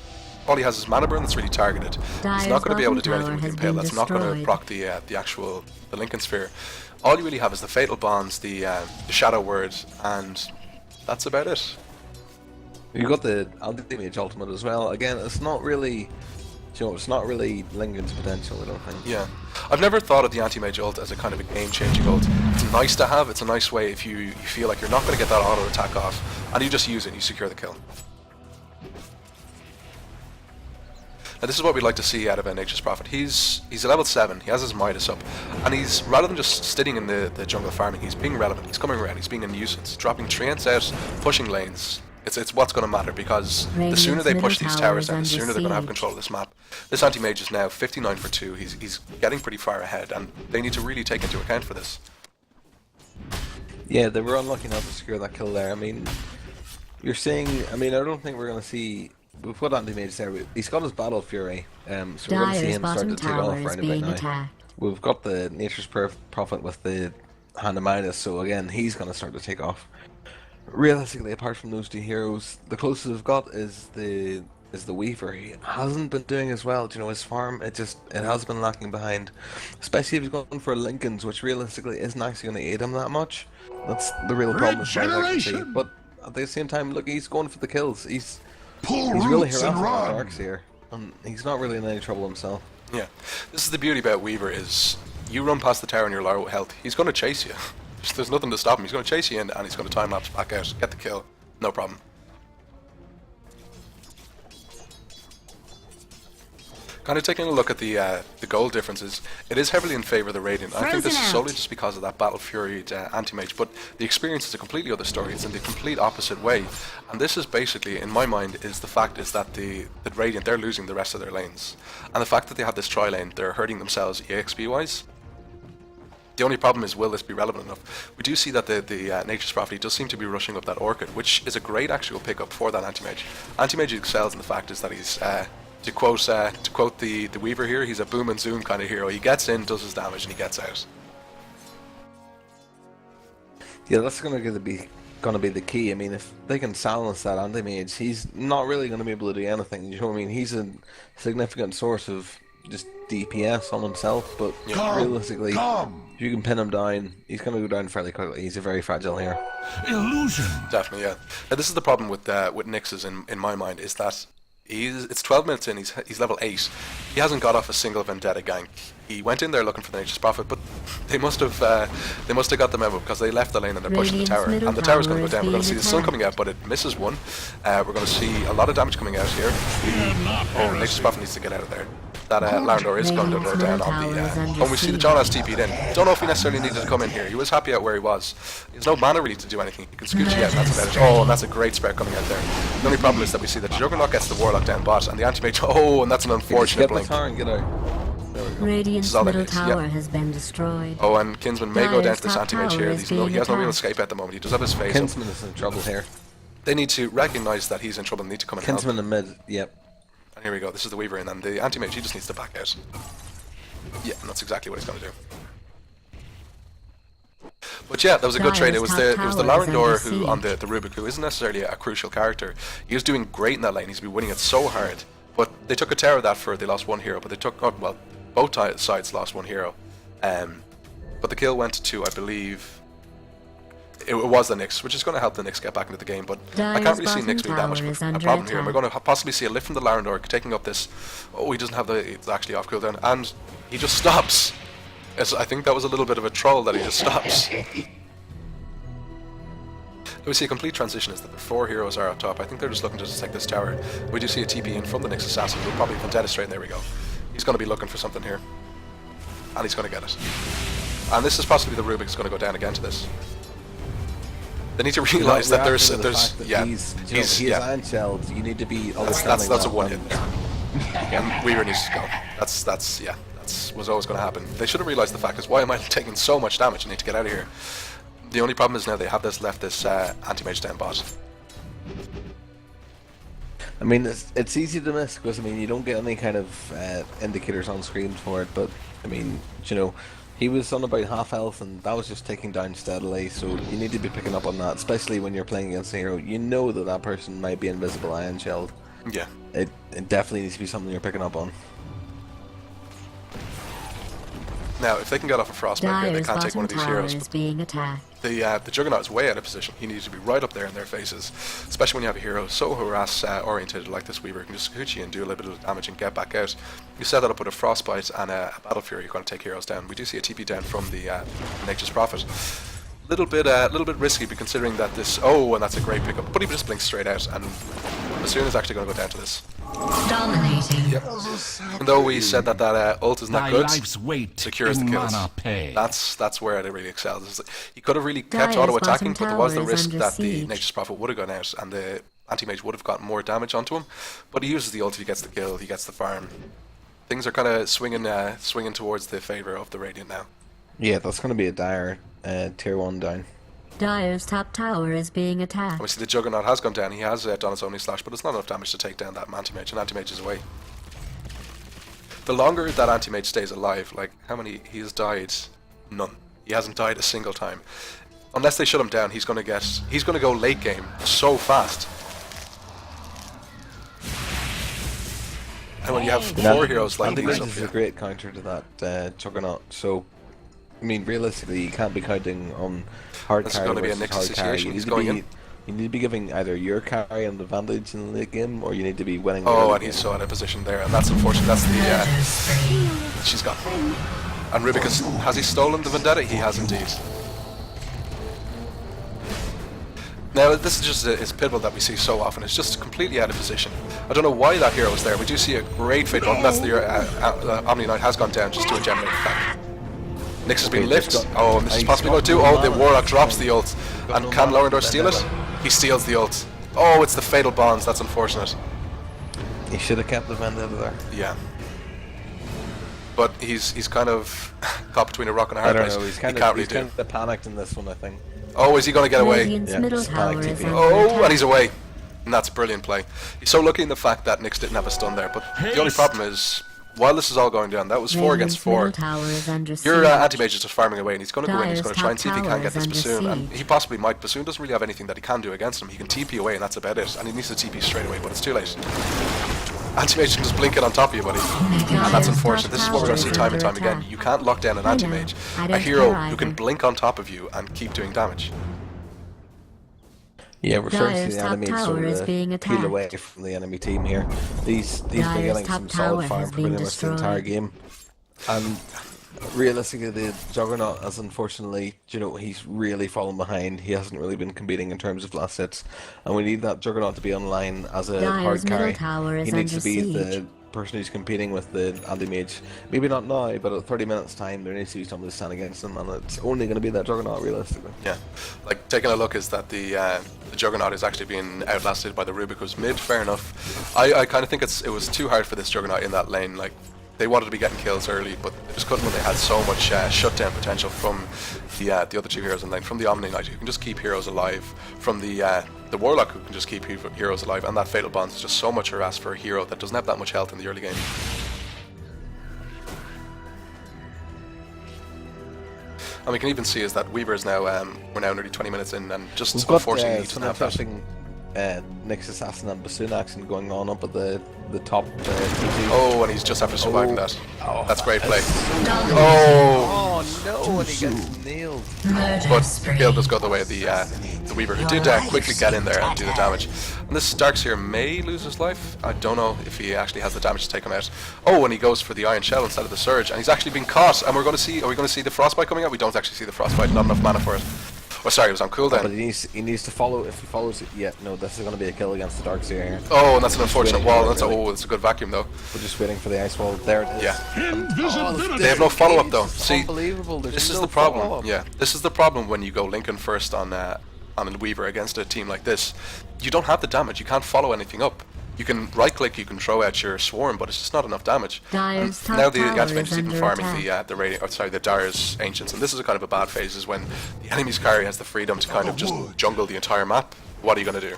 all he has is mana burn that's really targeted. He's Dire's not going to be able to do bottom anything with tower the has Impale. That's been not going to destroyed. proc the actual Lincoln Sphere. All you really have is the Fatal Bonds, the Shadow Word, and that's about it. You got the Anti-Mage ultimate as well. Again, it's not really, you know, it's not really Lincoln's potential, I don't think. Yeah, I've never thought of the Anti-Mage ult as a kind of a game-changing ult. It's nice to have. It's a nice way if you feel like you're not going to get that auto attack off, and you just use it and you secure the kill. Now this is what we'd like to see out of a Nature's Prophet. He's a level 7, he has his Midas up, and he's, rather than just sitting in the jungle farming, he's being relevant, he's coming around, he's being a nuisance, dropping treants out, pushing lanes. It's what's going to matter, because the Radiant's sooner they push middle these tower towers is down, the under sooner they're going to have siege. control of this map. This anti-mage is now 59 for 2. He's getting pretty far ahead, and they need to really take into account for this. Yeah, they were unlucky not to secure that kill there. I mean, you're seeing. I mean, I don't think we're going to see. We've got anti-mage there. He's got his Battle Fury, so we're going to see Dyer's him start bottom to take tower off is right about being now. attacked. We've got the Nature's Prophet with the Hand of Midas, so again, he's going to start to take off. Realistically, apart from those two heroes, the closest we've got is the Weaver. He hasn't been doing as well. You know, his farm, it has been lacking behind, especially if he's going for Lincolns, which realistically isn't actually going to aid him that much. That's the real problem as far as I can see. But at the same time, look, he's going for the kills. He's really harassing our darks here, and he's not really in any trouble himself. Yeah, this is the beauty about Weaver, is you run past the tower and you're low health, he's going to chase you. There's nothing to stop him. He's going to chase you in, and he's going to time lapse back out, get the kill, no problem. Kind of taking a look at the gold differences, it is heavily in favour of the Radiant. I think this is solely just because of that Battle Fury anti-mage, but the experience is a completely other story. It's in the complete opposite way, and this is basically, in my mind, is the fact is that the Radiant, they're losing the rest of their lanes, and the fact that they have this tri-lane, they're hurting themselves EXP-wise. The only problem is, will this be relevant enough? We do see that the Nature's Prophet does seem to be rushing up that Orchid, which is a great actual pickup for that anti-mage. Anti-mage excels in the fact is that he's, to quote the Weaver here, he's a boom and zoom kind of hero. He gets in, does his damage, and he gets out. Yeah, that's going to be the key. I mean, if they can silence that anti-mage, he's not really going to be able to do anything. You know what I mean? He's a significant source of just DPS on himself, but realistically, if you can pin him down, he's going to go down fairly quickly. He's a very fragile hero. Illusion. Definitely, yeah. Now, this is the problem with Nyx's in my mind, is that it's 12 minutes in, he's level 8. He hasn't got off a single Vendetta gank. He went in there looking for the Nature's Prophet, but they must have got the memo, because they left the lane and they're pushing the tower. And the tower's going to go down. We're going to see the sun coming out, but it misses one. We're going to see a lot of damage coming out here. Oh, Nature's Prophet needs to get out of there. That Larendor is going to go down on the... when we see the John has TP'd in. Don't know if he necessarily needed to come in here. He was happy out where he was. There's no mana really to do anything. He can scooch you out, and that's about it. Oh, and that's a great spread coming out there. The only problem is that we see that Juggernaut gets the Warlock down bot, and the anti-mage... Oh, and that's an unfortunate blink. And get out. There we go. Radiant's all it middle is, tower yep. has been destroyed. Oh, and Kinsman may go down to this Dyer's anti-mage top here. tower He has no real is being escape at the moment. He does have his face up. Kinsman is in trouble here. They need to recognise that he's in trouble and need to come and help. Kinsman in mid, yep. And here we go, this is the Weaver in, and the anti-mage, he just needs to back out. Yeah, and that's exactly what he's going to do. But yeah, that was a good trade. It was the Larendor who, on the Rubik, who isn't necessarily a crucial character. He was doing great in that lane, he's been winning it so hard. But they took a tower of that for, they lost one hero, but they took, well, both sides lost one hero. But the kill went to, I believe... It was the Nyx, which is going to help the Nyx get back into the game, but I can't really see Nyx being that much of a problem here. And we're going to possibly see a lift from the Larendor taking up this... Oh, he doesn't have it's actually off cooldown, and he just stops. I think that was a little bit of a troll that he just stops. We see a complete transition is that the 4 heroes are up top. I think they're just looking to just take this tower. We do see a TP in from the Nyx assassin, who'll probably Vendetta straight, and there we go. He's going to be looking for something here. And he's going to get it. And this is possibly the Rubik's going to go down again to this. They need to realise that there's he is iron shelled. You need to be that's a one hit there. And Weaver needs to go. That's was always going to happen. They should have realised the fact is, why am I taking so much damage? I need to get out of here. The only problem is now they have left this anti-mage down bot. I mean, it's easy to miss because I mean you don't get any kind of indicators on screen for it, but I mean, you know. He was on about half health, and that was just ticking down steadily, so you need to be picking up on that, especially when you're playing against a hero. You know that person might be invisible iron shelled. Yeah. It definitely needs to be something you're picking up on. Now, if they can get off a frostbite here, they can't take one of these heroes. Is being attacked. The Juggernaut is way out of position. He needs to be right up there in their faces, especially when you have a hero so harass-oriented like this Weaver. You can just scoot you and do a little bit of damage and get back out. You set that up with a Frostbite and a Battle Fury, you're going to take heroes down. We do see a TP down from the Nature's Prophet. Little bit risky, but considering that this... Oh, and that's a great pickup. But he just blinks straight out, and Bassoon is actually going to go down to this. Dominating. Yep. Even though we said that ult is not good, secures the kills. That's where it really excels. He could have really kept auto-attacking, but there was the risk that the Nature's Prophet would have gone out, and the Anti-Mage would have gotten more damage onto him, but he uses the ult, he gets the kill, he gets the farm. Things are kind of swinging towards the favour of the Radiant now. Yeah, that's going to be a dire tier 1 down. Dire's top tower is being attacked. Obviously the Juggernaut has gone down, he has done his Omni Slash, but it's not enough damage to take down that Anti-Mage, and Anti-Mage is away. The longer that Anti-Mage stays alive, like how many he has died? None. He hasn't died a single time. Unless they shut him down, he's gonna go late game so fast. And when you have 4 heroes like these Anti-Mage up is a here, great counter to that Juggernaut, so I mean realistically you can't be counting on hard That's carry gonna be a versus Nix's hard carry. situation. You He's need, going to in. be, you need to be giving either your carry an advantage in the late game, or you need to be winning the oh, early and game. he's so out of position there, and that's unfortunate. That's the she's gone. And Rubicus, has he stolen the Vendetta? He has indeed. Now this is just his pivotal that we see so often. It's just completely out of position. I don't know why that hero is there. We do see a great fate button. That's the Omni Knight has gone down just to a gem effect. Nyx has been lit. Oh, and this is possibly going to do. Oh, the Warlock drops the ult. And can Lorendor steal it? He steals the ult. Oh, it's the Fatal Bonds. That's unfortunate. He should have kept the Vendetta there. Yeah. But he's kind of caught between a rock and a I hard don't place. know, he's He kind can't really of do. panicked in this one, I think. Oh, is he going to get away? Radiant's Yeah, middle just tower panic is TP. under Oh, attack. and he's away. And that's a brilliant play. He's so lucky in the fact that Nyx didn't have a stun there. But the only problem is, while this is all going down, that was 4 against 4. Radiant's middle tower is under Your siege. Anti-Mage is just farming away, and he's going to go in, he's going to try and see if he can get this Dire's top Bassoon, tower is and under he possibly might. Bassoon doesn't really have anything that he can do against him. He can TP away, and that's about it, and he needs to TP straight away, but it's too late. Anti-Mage can just blink it on top of you, buddy. And that's unfortunate. This is what we're going to see time and time again. You can't lock down an Anti-Mage, a hero who can blink on top of you and keep doing damage. Yeah, we're starting to Dire's see the top enemy tower sort is of being peel attacked. away from the enemy team here. These been Dire's getting top some tower solid farm has for been pretty much the entire game. And realistically, the Juggernaut has unfortunately, he's really fallen behind. He hasn't really been competing in terms of last hits. And we need that Juggernaut to be online as a Dire's hard middle carry. tower is He needs under to be siege. the person who's competing with the Anti-Mage. Maybe not now, but at 30 minutes time, there needs to be somebody to stand against him, and it's only going to be that Juggernaut, realistically. Yeah, like taking a look is that the Juggernaut is actually being outlasted by the Rubicus mid. Fair enough. I kind of think it was too hard for this Juggernaut in that lane. Like they wanted to be getting kills early, but they just couldn't when they had so much shutdown potential from the other 2 heroes in lane. From the Omni Knight, who can just keep heroes alive. From the Warlock, who can just keep heroes alive, and that Fatal Bonds is just so much harass for a hero that doesn't have that much health in the early game. And we can even see is that Weaver is now we're now nearly 20 minutes in, and just We've got unfortunately he some doesn't have that. interesting Nyx Assassin and Bassoon action going on up at the top T2. Oh, and he's just after surviving that. Oh, That's great play. Oh no, and he gets nailed. But Gale does go the way of the Weaver, who did quickly get in there and do the damage. And this Darkseer may lose his life. I don't know if he actually has the damage to take him out. Oh, and he goes for the Iron Shell instead of the Surge, and he's actually been caught. And are we going to see the Frostbite coming out? We don't actually see the Frostbite. Not enough mana for it. Oh, sorry, it was on cooldown. But he needs to follow. If he follows it, yeah, no, this is going to be a kill against the Darkseer here. Oh, and that's an unfortunate waiting wall. for it, That's it's a good vacuum though. We're just waiting for the ice wall. There it is. Yeah. They have no follow-up though. See, Unbelievable. this is no the problem. follow-up. Yeah, this is the problem when you go Lincoln first on a Weaver against a team like this. You don't have the damage. You can't follow anything up. You can right-click, you can throw out your swarm, but it's just not enough damage. Dire's top Now the tower Anti-Mage is is even under farming attack. the Dire's Ancients, and this is a kind of a bad phase, is when the enemy's carry has the freedom to kind of just jungle the entire map. What are you going to do?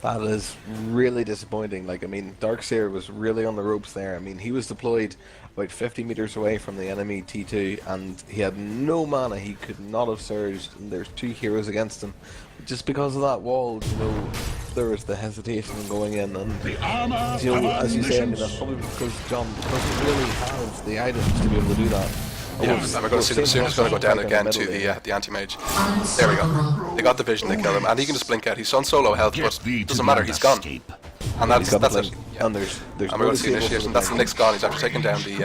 That is really disappointing. Like, I mean, Darkseer was really on the ropes there. I mean, he was deployed about 50 meters away from the enemy T2, and he had no mana. He could not have surged, and there's 2 heroes against him. Just because of that wall, there was the hesitation in going in, and as you say, I mean, that's probably because John doesn't really have the items to be able to do that. Yeah, and we're going to see the Bassoon is going to go down again to the Anti-Mage. There we go. They got the vision, they kill him, and he can just blink out. He's on solo health, but it doesn't matter, he's gone. And that's it. Yeah. And there's And we're going to see initiation. That's the Nyx gone. He's after taking down the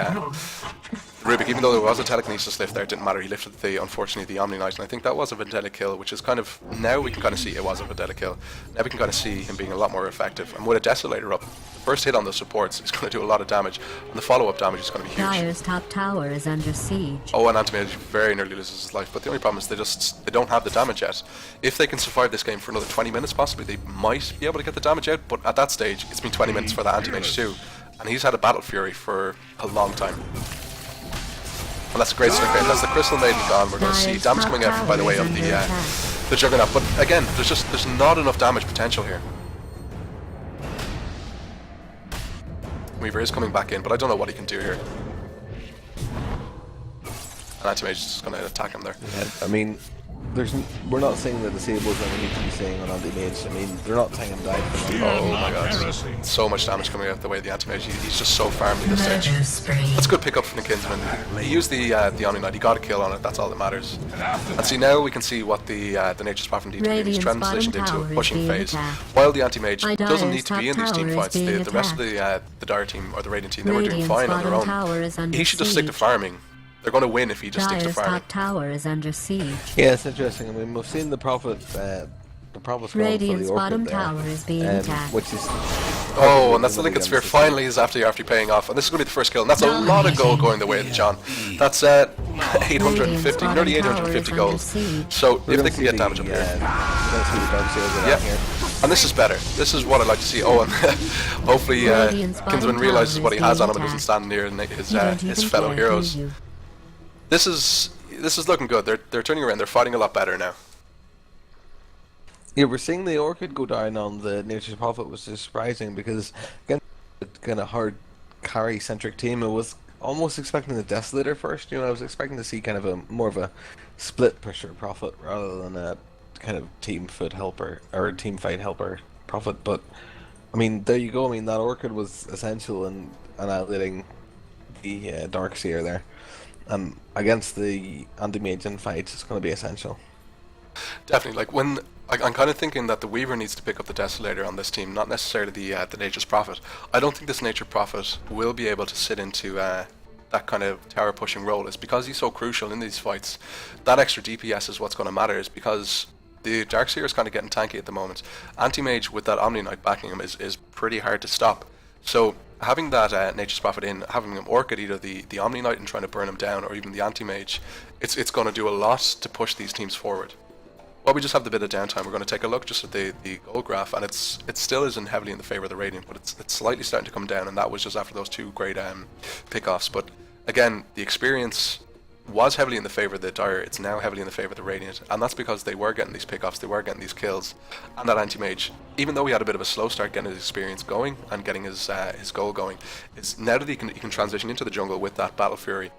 Rubik, even though there was a telekinesis lift there, it didn't matter. He lifted unfortunately the Omni Knight, and I think that was a vendetta kill, which is kind of, now we can kind of see it was a vendetta kill. Now we can kind of see him being a lot more effective. And with a Desolator up, the first hit on the supports is going to do a lot of damage, and the follow-up damage is going to be huge. Dire's top tower is under siege. Oh, and Anti-Mage very nearly loses his life, but the only problem is they don't have the damage yet. If they can survive this game for another 20 minutes possibly, they might be able to get the damage out, but at that stage, it's been 20 minutes for the Anti-Mage too, and he's had a Battle Fury for a long time. And that's a great stick rate. That's the Crystal Maiden gone. We're going to see damage coming out by the way of the Juggernaut. But again, there's not enough damage potential here. Weaver is coming back in, but I don't know what he can do here. And Anti-Mage is just going to attack him there. Yeah, I mean, we're not saying the disables that we need to be saying on Anti-Mage. I mean, they're not saying him died from them. Oh my god. So much damage coming out the way of the Anti-Mage. He's just so farmed at this stage. That's a good pickup from the Kinsman. He used the Omni Knight. He got a kill on it. That's all that matters. And see, now we can see what the Nature's Prophet needs to do. He's transitioned into a pushing phase. While the Anti-Mage doesn't need to be in these team fights, the rest of the Dire team or the Radiant team, they were doing fine on their own. He should just stick to farming. They're going to win if he just sticks to farming. Top tower is under siege. Yeah, it's interesting. I mean, we've seen the Prophet squad for the Radiant's bottom Orchid tower there, is being attacked. which is Oh, and that's the Lincoln Sphere finally is after paying off. And this is going to be the first kill. And that's a lot of gold going the way of John. That's 850, nearly 850 gold. So if they can get damage up here. Yeah. And this is better. This is what I'd like to see. Oh, and hopefully Kinsman realizes what he has on him and doesn't stand near his fellow heroes. This is looking good. They're turning around. They're fighting a lot better now. Yeah, we're seeing the Orchid go down on the Nature's Prophet, which is surprising because again, kind of hard carry centric team. I was almost expecting the Desolator first. I was expecting to see kind of more of a split pusher Prophet rather than a kind of team foot helper or team fight helper Prophet. But I mean, there you go. I mean, that Orchid was essential in annihilating the Darkseer there. Against the Anti-Mage in fights, it's going to be essential. Definitely. Like when I'm kind of thinking that the Weaver needs to pick up the Desolator on this team, not necessarily the Nature's Prophet. I don't think this Nature's Prophet will be able to sit into that kind of tower pushing role. It's because he's so crucial in these fights. That extra DPS is what's going to matter. Is because the Darkseer is kind of getting tanky at the moment. Anti-Mage with that Omni Knight backing him is pretty hard to stop. So having that Nature's Prophet in, having him Orchid either the Omni Knight and trying to burn him down, or even the Anti-Mage, it's going to do a lot to push these teams forward. While we just have the bit of downtime, we're going to take a look just at the gold graph, and it still isn't heavily in the favour of the Radiant, but it's slightly starting to come down, and that was just after those two great pickoffs. But again, the experience was heavily in the favour of the Dire. It's now heavily in the favour of the Radiant, and that's because they were getting these pickoffs, they were getting these kills, and that Anti-Mage, even though he had a bit of a slow start getting his experience going and getting his goal going, is now that he can transition into the jungle with that Battle Fury,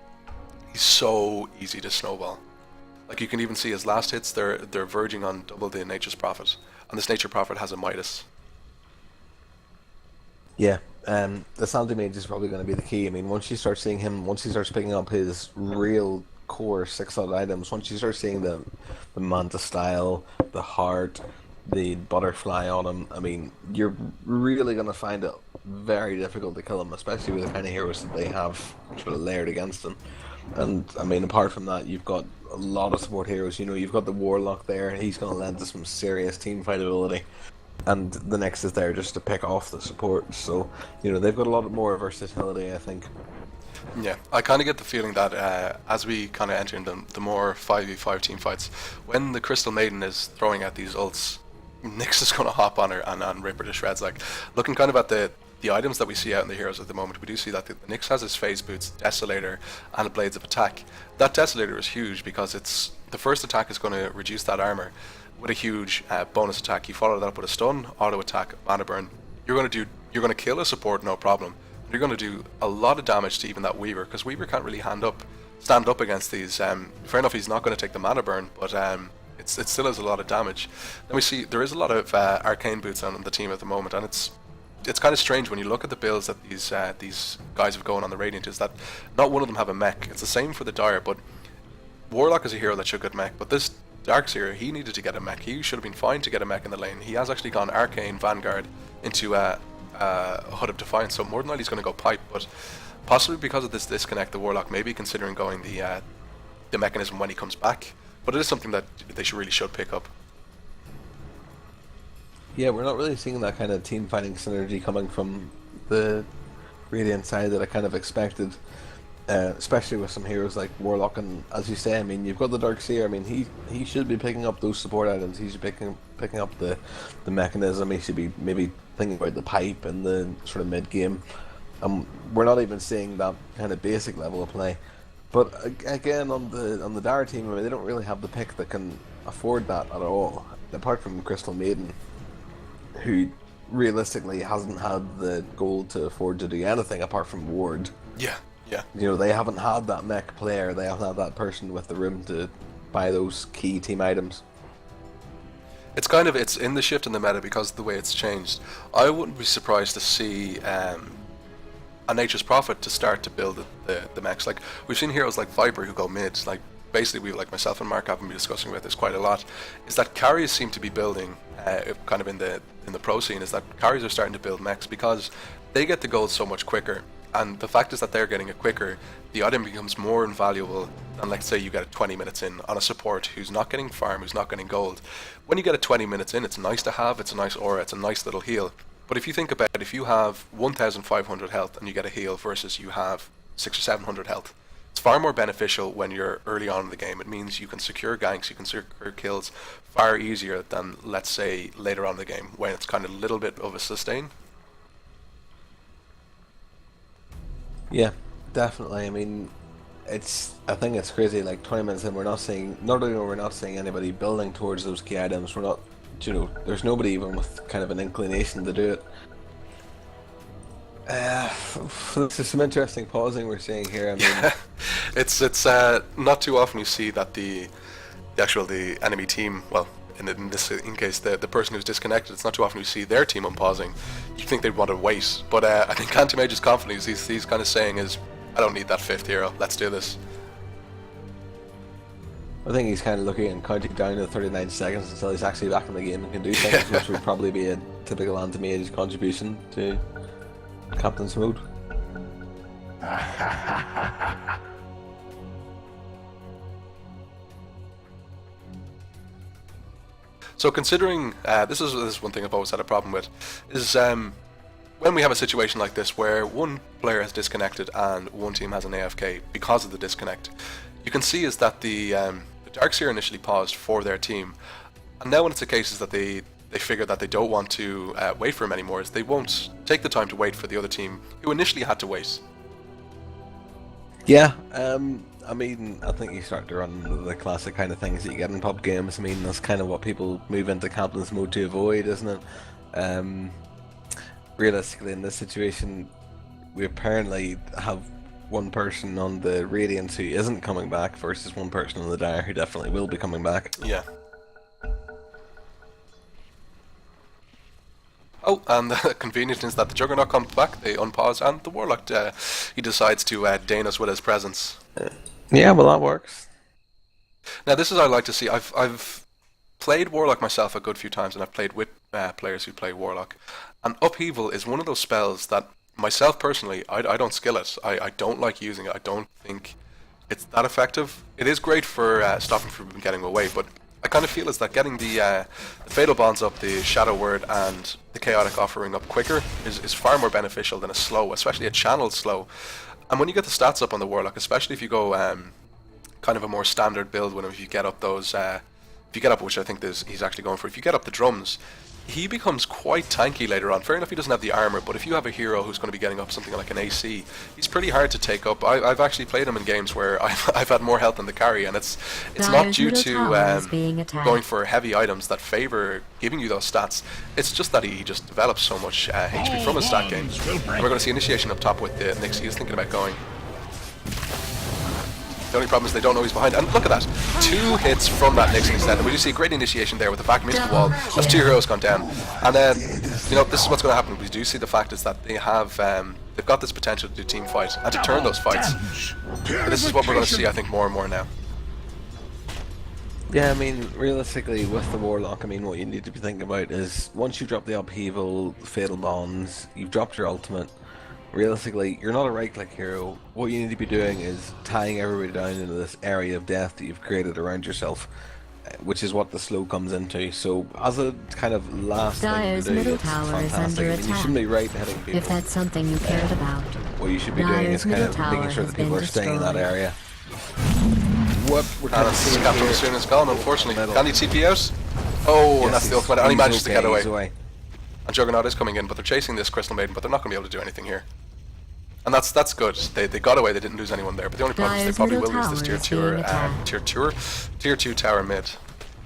he's so easy to snowball. Like you can even see his last hits, they're verging on double the Nature's Prophet, and this Nature's Prophet has a Midas. Yeah, the Anti-Mage is probably going to be the key. I mean, once you start seeing him, once he starts picking up his real core 6-slot items, once you start seeing the Manta style, the heart, the butterfly on him, I mean, you're really going to find it very difficult to kill him, especially with the kind of heroes that they have sort of layered against them. And I mean, apart from that, you've got a lot of support heroes. You've got the Warlock there. He's going to lend to some serious team fight ability. And the next is there just to pick off the support. So, they've got a lot more versatility, I think. Yeah, I kind of get the feeling that as we kind of enter into the more 5v5 team fights, when the Crystal Maiden is throwing out these ults, Nyx is going to hop on her and rip her to shreds. Like, looking kind of at the items that we see out in the heroes at the moment, we do see that the Nyx has his phase boots, Desolator, and Blades of Attack. That Desolator is huge because it's the first attack is going to reduce that armor with a huge bonus attack. You follow that up with a stun, auto attack, mana burn. You're going to kill a support, no problem. You're going to do a lot of damage to even that Weaver, because Weaver can't really stand up against these. Fair enough, he's not going to take the mana burn, but it still has a lot of damage. Then we see there is a lot of arcane boots on the team at the moment, and it's kind of strange when you look at the builds that these guys have going on the Radiant, is that not one of them have a mech. It's the same for the Dire, but Warlock is a hero that should get mech, but this Darkseer, he needed to get a mech. He should have been fine to get a mech in the lane. He has actually gone Arcane Vanguard into Hood of Defiance, so more than likely he's going to go Pipe, but Possibly because of this disconnect, the Warlock may be considering going the mechanism when he comes back, but it is something that they really should pick up. Yeah, we're not really seeing that kind of team fighting synergy coming from the Radiant side that I kind of expected, especially with some heroes like Warlock. And as you say, I mean, you've got the Darkseer. I mean, he should be picking up those support items. He should be picking up the mechanism. He should be maybe thinking about the pipe and the sort of mid game. We're not even seeing that kind of basic level of play. But again, on the Dire team, I mean, they don't really have the pick that can afford that at all, apart from Crystal Maiden, who realistically hasn't had the gold to afford to do anything apart from ward. Yeah. You know, they haven't had that mech player, they haven't had that person with the room to buy those key team items. It's in the shift in the meta because of the way it's changed. I wouldn't be surprised to see a Nature's Prophet to start to build the mechs. Like, we've seen heroes like Viper who go mid. Like, basically, like myself and Mark have been discussing about this quite a lot, is that carries seem to be building kind of in the pro scene, is that carries are starting to build mechs because they get the gold so much quicker, and the fact is that they're getting it quicker, the item becomes more invaluable than, let's say, you get it 20 minutes in on a support who's not getting farm, who's not getting gold. When you get it 20 minutes in, it's nice to have, it's a nice aura, it's a nice little heal. But if you think about it, if you have 1,500 health and you get a heal versus you have 600 or 700 health, it's far more beneficial when you're early on in the game. It means you can secure ganks, you can secure kills far easier than, let's say, later on in the game when it's kind of a little bit of a sustain. Yeah, definitely. I mean, I think it's crazy. Like 20 minutes in, not only are we not seeing anybody building towards those key items, we're not, you know, there's nobody even with kind of an inclination to do it. There's some interesting pausing we're seeing here. I mean, yeah, it's not too often you see that the enemy team, well, in case the person who's disconnected, it's not too often you see their team unpausing. You think they'd want to wait, but I think Anti-Mage's confidence he's kind of saying is, I don't need that 5th hero, let's do this. I think he's kind of looking and counting down to 39 seconds until he's actually back in the game and can do things, which would probably be a typical Anti-Mage contribution to Captain's Mode. So considering, this is one thing I've always had a problem with, is when we have a situation like this where one player has disconnected and one team has an AFK because of the disconnect, you can see is that the Darkseer initially paused for their team, and now when it's the case is that they figure that they don't want to wait for him anymore, is they won't take the time to wait for the other team who initially had to wait. Yeah, I mean, I think you start to run the classic kind of things that you get in pub games. I mean, that's kind of what people move into Captain's Mode to avoid, isn't it? Realistically, in this situation, we apparently have one person on the Radiance who isn't coming back versus one person on the Dire who definitely will be coming back. Yeah. Oh, and the convenience is that the Juggernaut comes back, they unpause, and the Warlock, he decides to deign us with his presence. Yeah, well, that works. Now, this is what I like to see. I've played Warlock myself a good few times, and I've played with players who play Warlock. And Upheaval is one of those spells that, myself personally, I don't skill it. I don't like using it. I don't think it's that effective. It is great for stopping from getting away, but I kind of feel is that getting the Fatal Bonds up, the Shadow Word, and the Chaotic Offering up quicker is far more beneficial than a slow, especially a channeled slow. And when you get the stats up on the Warlock, especially if you go kind of a more standard build, whenever you get up those, if you get up, which I think he's actually going for, if you get up the drums, he becomes quite tanky later on. Fair enough, he doesn't have the armor, but if you have a hero who's going to be getting up something like an AC, he's pretty hard to take up. I've actually played him in games where I've had more health than the carry, and it's not due to going for heavy items that favor giving you those stats. It's just that he just develops so much HP from his stat game. And we're going to see initiation up top with the Nixie is thinking about going. The only problem is they don't know he's behind. And look at that. 2 hits from that Nixie instead. And we do see a great initiation there with the vacuum into the wall. That's 2 heroes gone down. And then, you know, this is what's going to happen. We do see the fact is that they have, they've got this potential to do team fight and to turn those fights. And this is what we're going to see, I think, more and more now. Yeah, I mean, realistically, with the Warlock, I mean, what you need to be thinking about is once you drop the Upheaval, Fatal Bonds, you've dropped your ultimate. realistically, you're not a right-click hero. What you need to be doing is tying everybody down into this area of death that you've created around yourself, which is what the slow comes into. So, as a kind of last Dire's thing to do, middle it's tower is fantastic. under I mean, you attack. shouldn't be right-heading people. If that's something you cared about. What you should be doing is Dire's kind middle of tower making sure has that people been are staying in that destroyed. area. What we're And kind of it's seeing Captain here... Bassoon is gone, unfortunately. Middle. Can he TP out? Oh, Yes, that's the he's- ultimate. And he he's manages to okay, get he's away. And Juggernaut is coming in, but they're chasing this Crystal Maiden, but they're not going to be able to do anything here. And that's good. They got away. They didn't lose anyone there. But the only problem is they Dire's probably will middle lose this tower is being tier 2 tower mid.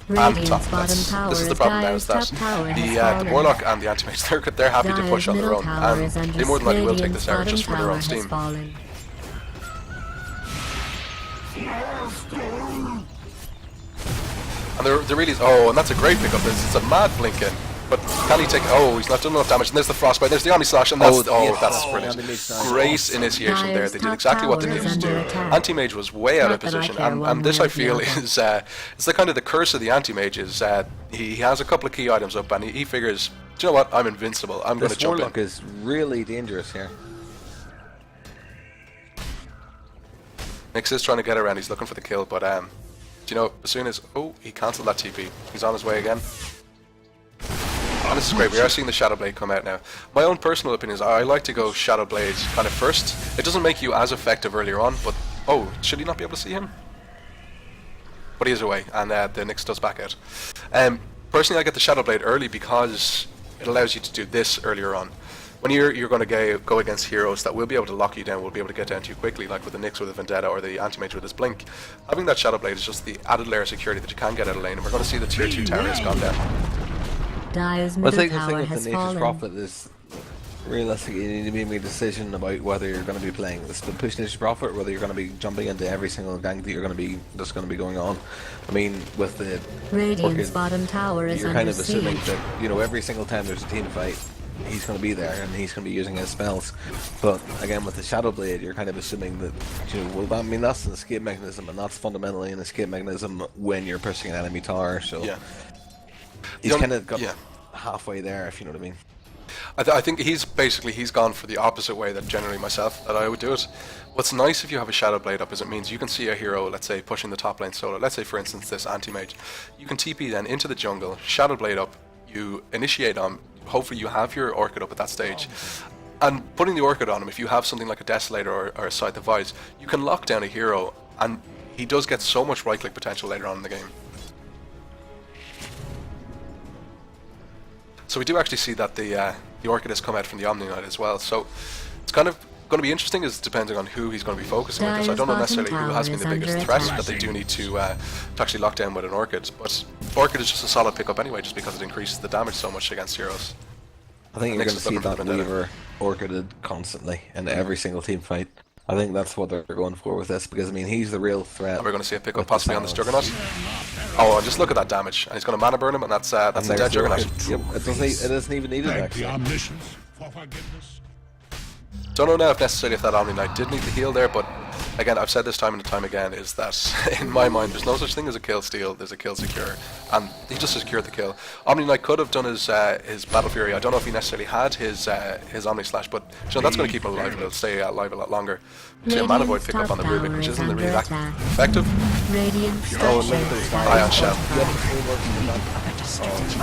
And Radiant's top. bottom tower This is the is problem now. Dire's Is that top tower has the fallen. Warlock and the Anti-Mage they're happy to Dire's push on their middle own, tower and is under they more than likely will take Radiant's this area bottom just for their tower own has steam. fallen. And there really is. Oh, and that's a great pickup. It's a mad blink in. But can he take? Oh, he's not done enough damage. And there's the frostbite. There's the Omni Slash, and that's yes, that's oh, brilliant. Anti-Mage now. Great initiation there. They did exactly what they needed to do. Anti-Mage was way out of Not that I position, care and one this way I or the feel other. is it's the kind of the curse of the Anti-Mage is he has a couple of key items up, and he figures, do you know what? I'm invincible. I'm going to This jump Warlock in. is really dangerous here. Nyx is trying to get around. He's looking for the kill, but do you know, as soon as he cancelled that TP, he's on his way again. And this is great. We are seeing the Shadow Blade come out now. My own personal opinion is I like to go Shadow Blade kind of first. It doesn't make you as effective earlier on, but oh, should he not be able to see him? But he is away, and the Nyx does back out. Personally, I get the Shadow Blade early because it allows you to do this earlier on. When you're going to go against heroes that will be able to lock you down, will be able to get down to you quickly, like with the Nyx with the Vendetta or the Anti-Mage with his Blink. Having that Shadow Blade is just the added layer of security that you can get out of lane, and we're going to see the tier 2 tower has gone down. Dire's Well, I middle think the thing tower with has the Nature's fallen. Prophet is realistically you need to make a decision about whether you're going to be playing this push Nature's Prophet or whether you're going to be jumping into every single gank that you're going to be going on. I mean, with the Radiant's Orchid, bottom tower is you're under kind of assuming siege. that, you know, every single time there's a team fight, he's going to be there and he's going to be using his spells. But again, with the Shadow Blade, you're kind of assuming that, you know, well, that, I mean, that's an escape mechanism, and that's fundamentally an escape mechanism when you're pushing an enemy tower. So Yeah. he's The only- kind of got yeah. halfway there, if you know what I mean. I think he's gone for the opposite way that generally myself that I would do it. What's nice if you have a Shadow Blade up is it means you can see a hero, let's say, pushing the top lane solo. Let's say, for instance, this Anti-Mage. You can TP then into the jungle, Shadow Blade up, you initiate on, hopefully you have your Orchid up at that stage. And putting the Orchid on him, if you have something like a Desolator or a Scythe of Vise, you can lock down a hero, and he does get so much right-click potential later on in the game. So we do actually see that the Orchid has come out from the Omni Knight as well. So it's kind of going to be interesting, is depending on who he's going to be focusing on. Because I don't know necessarily who has been the biggest threat that they do need to actually lock down with an Orchid. But Orchid is just a solid pickup anyway, just because it increases the damage so much against heroes. I think you're Nyx going to is see looking for that the Vendetta. Weaver Orchided constantly in every single team fight. I think that's what they're going for with this, because I mean he's the real threat. And we're going to see a pickup with the possibly on this silence. Juggernaut. Oh, and just look at that damage. And he's going to mana burn him, and that's a And dead there's the Juggernaut. Orchid. Yep, it doesn't even need it Thank the actually. omniscience for forgiveness. Don't know now if necessarily if that Omni Knight did need the heal there, but again, I've said this time and time again, is that in my mind there's no such thing as a kill steal, there's a kill secure, and he just secured the kill. Omni Knight could have done his Battle Fury. I don't know if he necessarily had his Omni Slash, but you know, that's going to keep him alive and it'll stay alive a lot longer. See a Mana Void pick up on the Rubik, which isn't really that effective. Radiant's Oh, structures look at this are Ion Shell. fortified.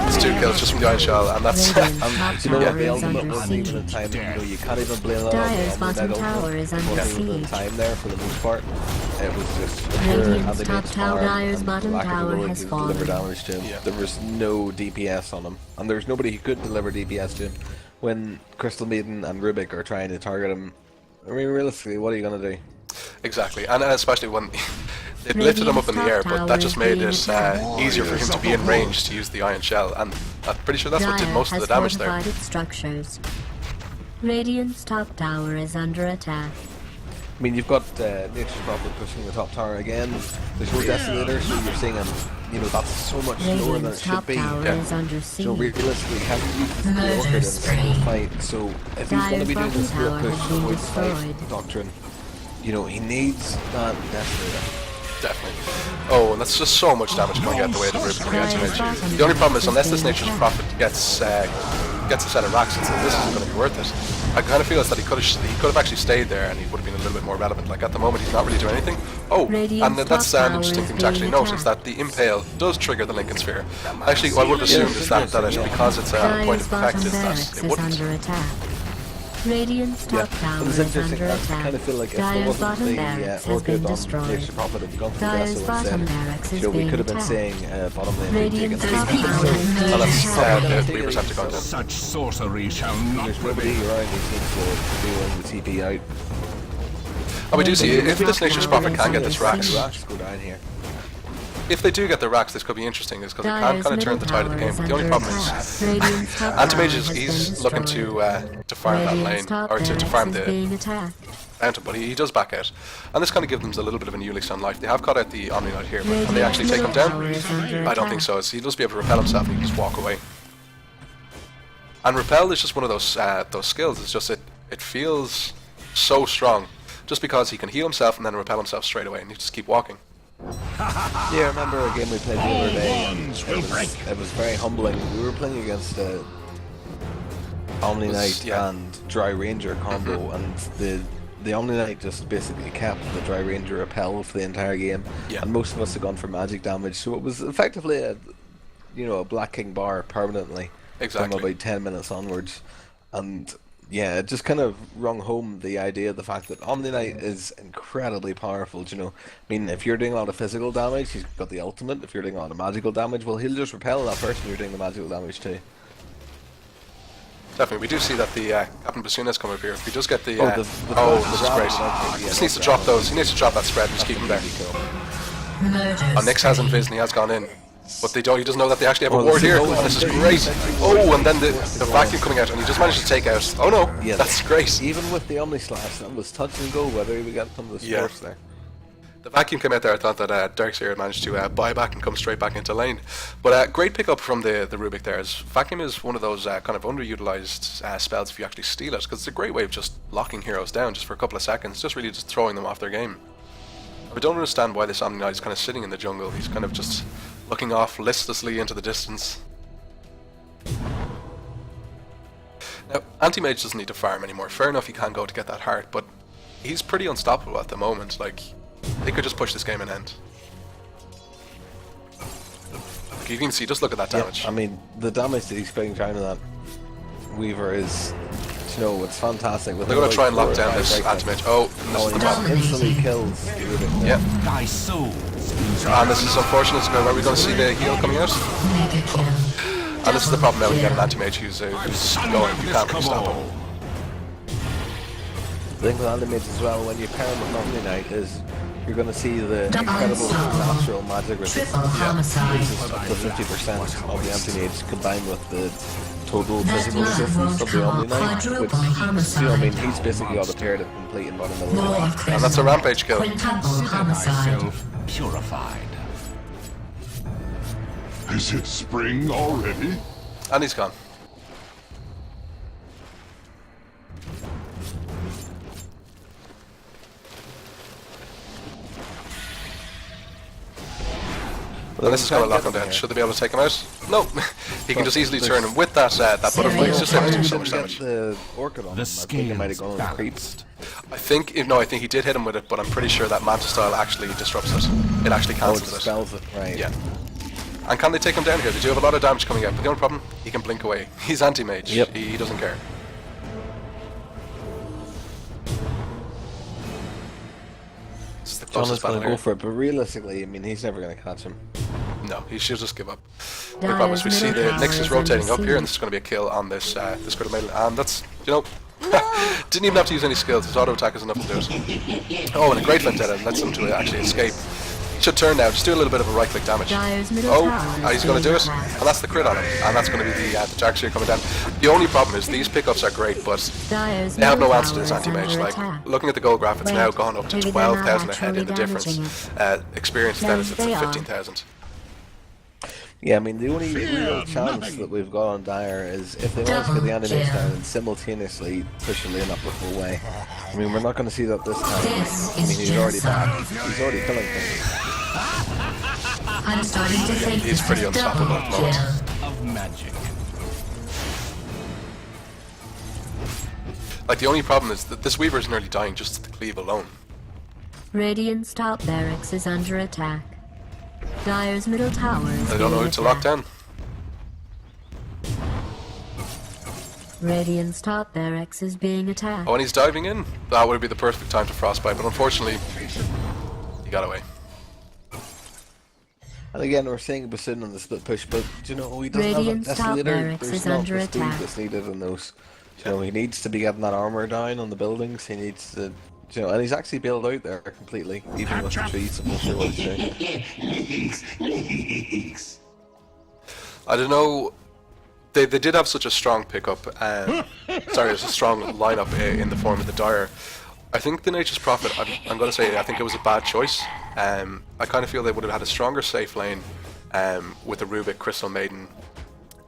It's 2 kills just from the Iron Shell, and that's Radiant's top Do you know tower what the is ultimate under wasn't even in siege. time? You know, you can't even blame that Dire's on bottom the tower is under wasn't even in siege. time there for the most part. It was just Radiant's Anti-Mage top tower, power Dire's and bottom lack of tower ability has to deliver fallen. damage to him. Yeah. There was no DPS on him, and there was nobody who could deliver DPS to him. When Crystal Maiden and Rubik are trying to target him, I mean, realistically, what are you gonna do? exactly, and especially when it lifted him up in the air, but that just made it easier for him to be in range to use the Iron Shell, and I'm pretty sure that's what did Dire most of has the damage there. fortified its structures. Radiant's top tower is under attack. I mean, you've got Nature's Prophet pushing the top tower again. There's no Desolator, so you're seeing him. You know, that's so much slower than it Radiant's should top be. tower Yeah. is under So siege. realistically, you can't use this the Orchid in a single fight. So if he's going to be doing Dire's this split bottom push tower has been with fight destroyed. doctrine, you know, he needs that Desolator. Definitely. Oh, and that's just so much damage coming out the way of the Rubik from the Dire's Anti-Mage. bottom The only problem is tower unless has this been Nature's attacked. Prophet gets a set of racks, this isn't going to be worth it. I kind of feel that he could have actually stayed there and he would have been a little bit more relevant. Like at the moment, he's not really doing anything. Oh, and that's an interesting thing to actually note is that the impale does trigger the Lincoln Sphere. Actually, what I would have assumed is that because it's a point of effect, is that it wouldn't. Radiant's top tower It's is interesting. under I attack. kind of feel like if there Dire's wasn't bottom the barracks has Orchid been on destroyed. Nation Prophet have gone for the Dire's Vessel bottom instead, barracks is we being could have been attacked. saying bottom lane being taken. Radiant's top tower So, is under Unless attack. the Reapers have to go down. Such sorcery shall not there's nobody prevail. around who seems to be willing to TP out. Oh, we do see, if this Nature's Prophet can get this racks, Racks go down here. if they do get the racks, this could be interesting, because it can Dire's kind of turn middle the tide of the tower game. is But the only under problem is, attack. Radiant's top Anti-Mage tower is has he's been looking destroyed. to farm that Radiant's lane, top or to barracks farm is the being attacked. mountain, but he does back out. And this kind of gives them a little bit of a new lease on life. They have got out the Omni Knight here, but can they actually take him down? I don't think so. He does be able to repel himself and he can just walk away. And repel is just one of those skills. It's just it feels so strong, just because he can heal himself and then repel himself straight away, and you just keep walking. Yeah, I remember a game we played the other day. And Wands will break. it was very humbling. We were playing against Omni Knight yeah. and Dry Ranger combo, and the Omni Knight just basically kept the Dry Ranger repel for the entire game, Yeah. and most of us had gone for magic damage, so it was effectively a Black King bar permanently Exactly. from about 10 minutes onwards, and yeah, it just kind of rung home the idea of the fact that Omni Knight is incredibly powerful. I mean, if you're doing a lot of physical damage, he's got the ultimate. If you're doing a lot of magical damage, well, he'll just repel that person you're doing the magical damage to. Definitely, we do see that the Captain Basunas come up here. If he does get the, Oh, this is the great. yeah, He just needs to drop those. He needs to drop that spread and just keep him there. And Nyx has invis and he has gone in. But they don't. He doesn't know that they actually have a Oh, ward this is here, always and this is big. great. Oh, and then the vacuum coming out, and he just managed to take out. Oh no, Yeah, that's great. Even with the Omni Slash, that was touch and go whether he would get some of the Yeah. sports there. The vacuum came out there. I thought that Darkseer had managed to buy back and come straight back into lane. But great pickup from the Rubik there. Vacuum is one of those kind of underutilized spells if you actually steal it, because it's a great way of just locking heroes down just for a couple of seconds, just really just throwing them off their game. I don't understand why this Omni Knight is kind of sitting in the jungle. He's kind of just looking off listlessly into the distance. Now, Anti-Mage doesn't need to farm anymore. Fair enough, he can go to get that heart, but he's pretty unstoppable at the moment. Like, they could just push this game and end. Like, you can see, just look at that damage. Yeah, I mean, the damage that he's putting down to that Weaver is, it's fantastic. They're going to try and lock down this Anti-Mage. Oh, and this is the problem. Instantly kills the Rubik. Yeah, Thy soul. and this is unfortunate. Are we going to see the heal coming out? And this is the problem now when you get an Anti-Mage who's going. You can't really stop him. The thing with Anti-Mage as well, when you pair him with Omni Knight, is you're going to see the incredible natural magic resistance. Which is up to 50% of the Anti-Mage combined with the total physical resistance of the Omni Knight, which, I mean, he's basically got a pair to complete in bottom of the lane. And that's a rampage kill. Thyself purified. Is it spring already? And he's gone. And this is going to lock him down. Should they be able to take him out? No. He can just easily turn him with that butterfly. He's just able to do so much damage. The Orchid on him. The I think it might have scales gone on the creep. balanced. I think he did hit him with it, but I'm pretty sure that Manta style actually disrupts it. It actually Oh, it cancels it. spells it, right. Yeah. And can they take him down here? They do have a lot of damage coming out, but the only problem, he can blink away. He's anti-mage. Yep. He doesn't care. This is the John is closest going battle to go here. for it, but realistically, I mean, he's never going to catch him. No, he should just give up. The problem is we see the Nyx is rotating up here, and this is going to be a kill on this this critical mail, and that's, didn't even have to use any skills. His auto attack is enough to do it. Oh, and a great vendetta lets him to actually escape. Should turn now, just do a little bit of a right click damage. Oh, he's going to do it, and that's the crit on him, and that's going to be the Darkseer coming down. The only problem is these pickups are great, but they have no answer to this anti-mage. Like, looking at the gold graph, it's now gone up to 12,000 ahead in the difference. Experience status, it's at 15,000. Yeah, I mean, the only real chance that we've got on Dire is if they manage to get the animates down and simultaneously push the lane up the full way. I mean, we're not going to see that this time. I mean, he's already back. He's already killing things. I'm starting to think He's pretty unstoppable at the moment. Of magic. Like, the only problem is that this Weaver is nearly dying just to the cleave alone. Radiant's top barracks is under attack. Dire's middle tower is I don't know being who to lock attacked. down. Radiant's top barracks is being attacked. Oh, and he's diving in. That would be the perfect time to frostbite, but unfortunately, he got away. And again, we're seeing Bassoon on the split push, but you know, he doesn't Radiant's have a top Desolator. barracks There's is not under the speed attack. that's needed in those. You know, he needs to be getting that armor down on the buildings. He needs to, you know, and he's actually built out there completely, even with the trees and what he's doing. I don't know. They did have such a strong pickup. Sorry, it's a strong lineup in the form of the Dire. I think the Nature's Prophet, I'm going to say, I think it was a bad choice. I kind of feel they would have had a stronger safe lane with the Rubik, Crystal Maiden,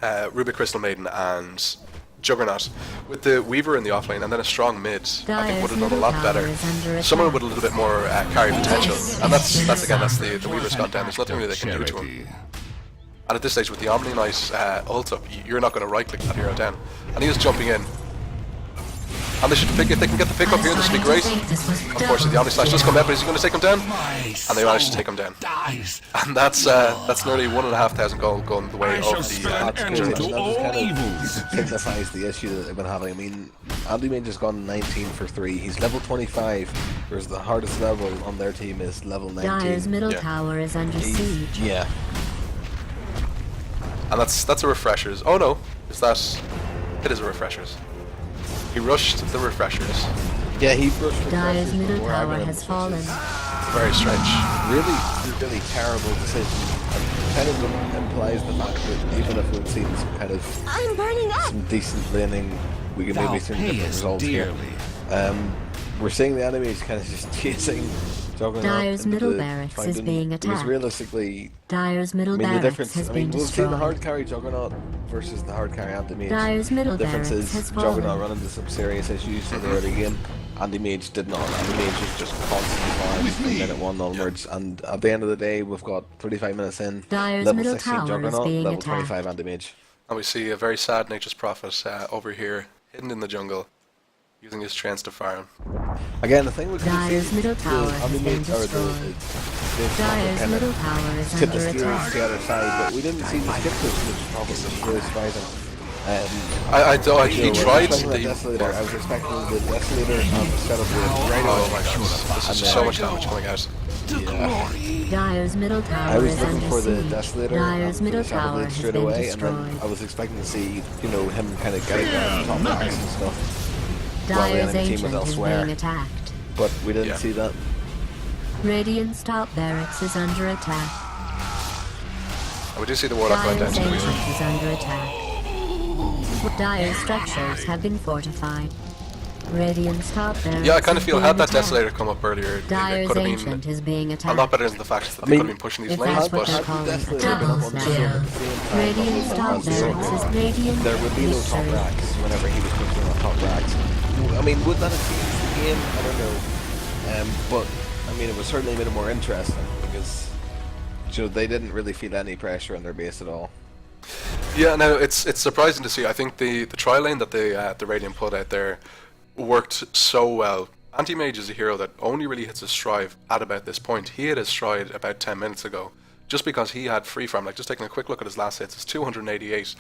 and Juggernaut. With the Weaver in the offlane and then a strong mid, I think would have done a lot better. Someone with a little bit more carry potential. And that's the Weaver's gone down. There's nothing really they can do to him. And at this stage, with the Omni Knight ult up, you're not going to right-click that hero down. And he is jumping in. And they should pick if they can get the pick up here, this would be great. Unfortunately, the Omni Slash does come out, but is he going to take him down? And they managed to take him down. And that's nearly 1,500 gold going the way of the signifies the issue that they've been having. I mean, Andy Mage has gone 19 for 3. He's level 25, whereas the hardest level on their team is level 19. Dire's middle tower is under siege. Yeah. And that's a refreshers. Oh no, it is a refreshers. He rushed the refreshers. Yeah, he rushed the Dire's refreshers middle before tower having has them, fallen. Very strange. Really terrible decision. And kind of implies the fact that even if we've seen some kind of some decent laning, we can maybe see different results here. We're seeing the enemies kind of just chasing Juggernaut. Dire's middle barracks is being attacked. Because realistically, Dire's middle the barracks difference, has been we've seen the destroyed. hard carry Juggernaut versus the hard carry Anti-Mage. Dire's middle The difference barracks is has fallen. Juggernaut run into some serious issues in the early game. Anti-Mage did not. Anti-Mage was just constantly farmed from minute 1 onwards. And at the end of the day, we've got 35 minutes in. Dire's Level middle 16 tower is Juggernaut, being level attacked. 25 Anti-Mage. And we see a very sad Nature's Prophet over here, hidden in the jungle, using his chance to farm. Again, the thing with Dire's middle tower has been destroyed. Dire's middle tower is tip under the steers attack. to the other side, but we didn't see the skip push, which probably was really surprising. He tried the Desolator. I was expecting the Desolator and the setup right Oh away. my god, this is so much damage coming out. Yeah. Dire's middle I tower was is looking under for the siege. Desolator Dire's and middle the Shadow tower Blade has straight been away, and then destroyed. I was expecting to see, you know, him kind of getting down top racks and stuff. While the Dire's enemy team was ancient is elsewhere, being attacked. but we didn't see that. Radiant's top barracks is under attack. And we do see the Warlock going down Dire's to the ancient Weaver. is under attack. Dire's structures have been fortified. Radiant's top barracks Yeah, I kind of is feel being had that attacked. Desolator come up earlier, it Dire's could have ancient been is being a attacked. lot better than the fact that I they mean, could have been pushing these if lanes, that's what but they're Had calling the a Desolator been up on the double shield at the same time Radiant's top as the barracks is Juggernaut, radiant there would be no top victory. racks whenever he was pushing on top racks. I mean, would that have changed the game? I don't know. But I mean, it was certainly made it more interesting because, you know, they didn't really feel any pressure on their base at all. yeah, no, it's surprising to see. I think the tri lane that the Radiant put out there worked so well. Anti-Mage is a hero that only really hits his stride at about this point. He hit his stride about 10 minutes ago, just because he had free farm. Like, just taking a quick look at his last hits, it's 288,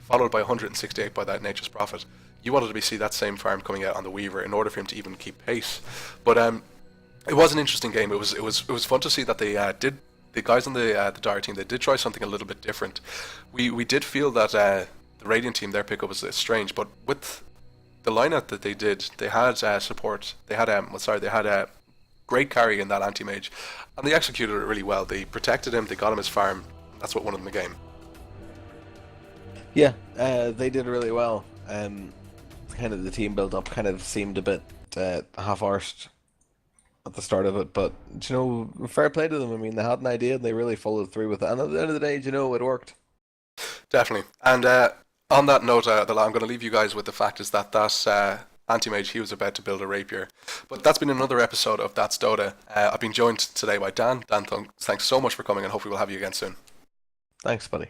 followed by 168 by that Nature's Prophet. You wanted to see that same farm coming out on the Weaver in order for him to even keep pace. But it was an interesting game. It was fun to see that they did. The guys on the Dire team, they did try something a little bit different. We did feel that the Radiant team, their pickup was strange, but with the lineup that they did, they had support. They had a great carry in that Anti-Mage, and they executed it really well. They protected him, they got him his farm. That's what won them the game. Yeah, they did really well. Kind of the team build up kind of seemed a bit half-arsed at the start of it, but you know, fair play to them. I mean, they had an idea and they really followed through with it. And at the end of the day, you know, it worked. Definitely. And on that note, I'm going to leave you guys with the fact is that Anti-Mage, he was about to build a rapier. But that's been another episode of That's Dota. I've been joined today by Dan. Dan, thanks so much for coming, and hopefully we'll have you again soon. Thanks, buddy.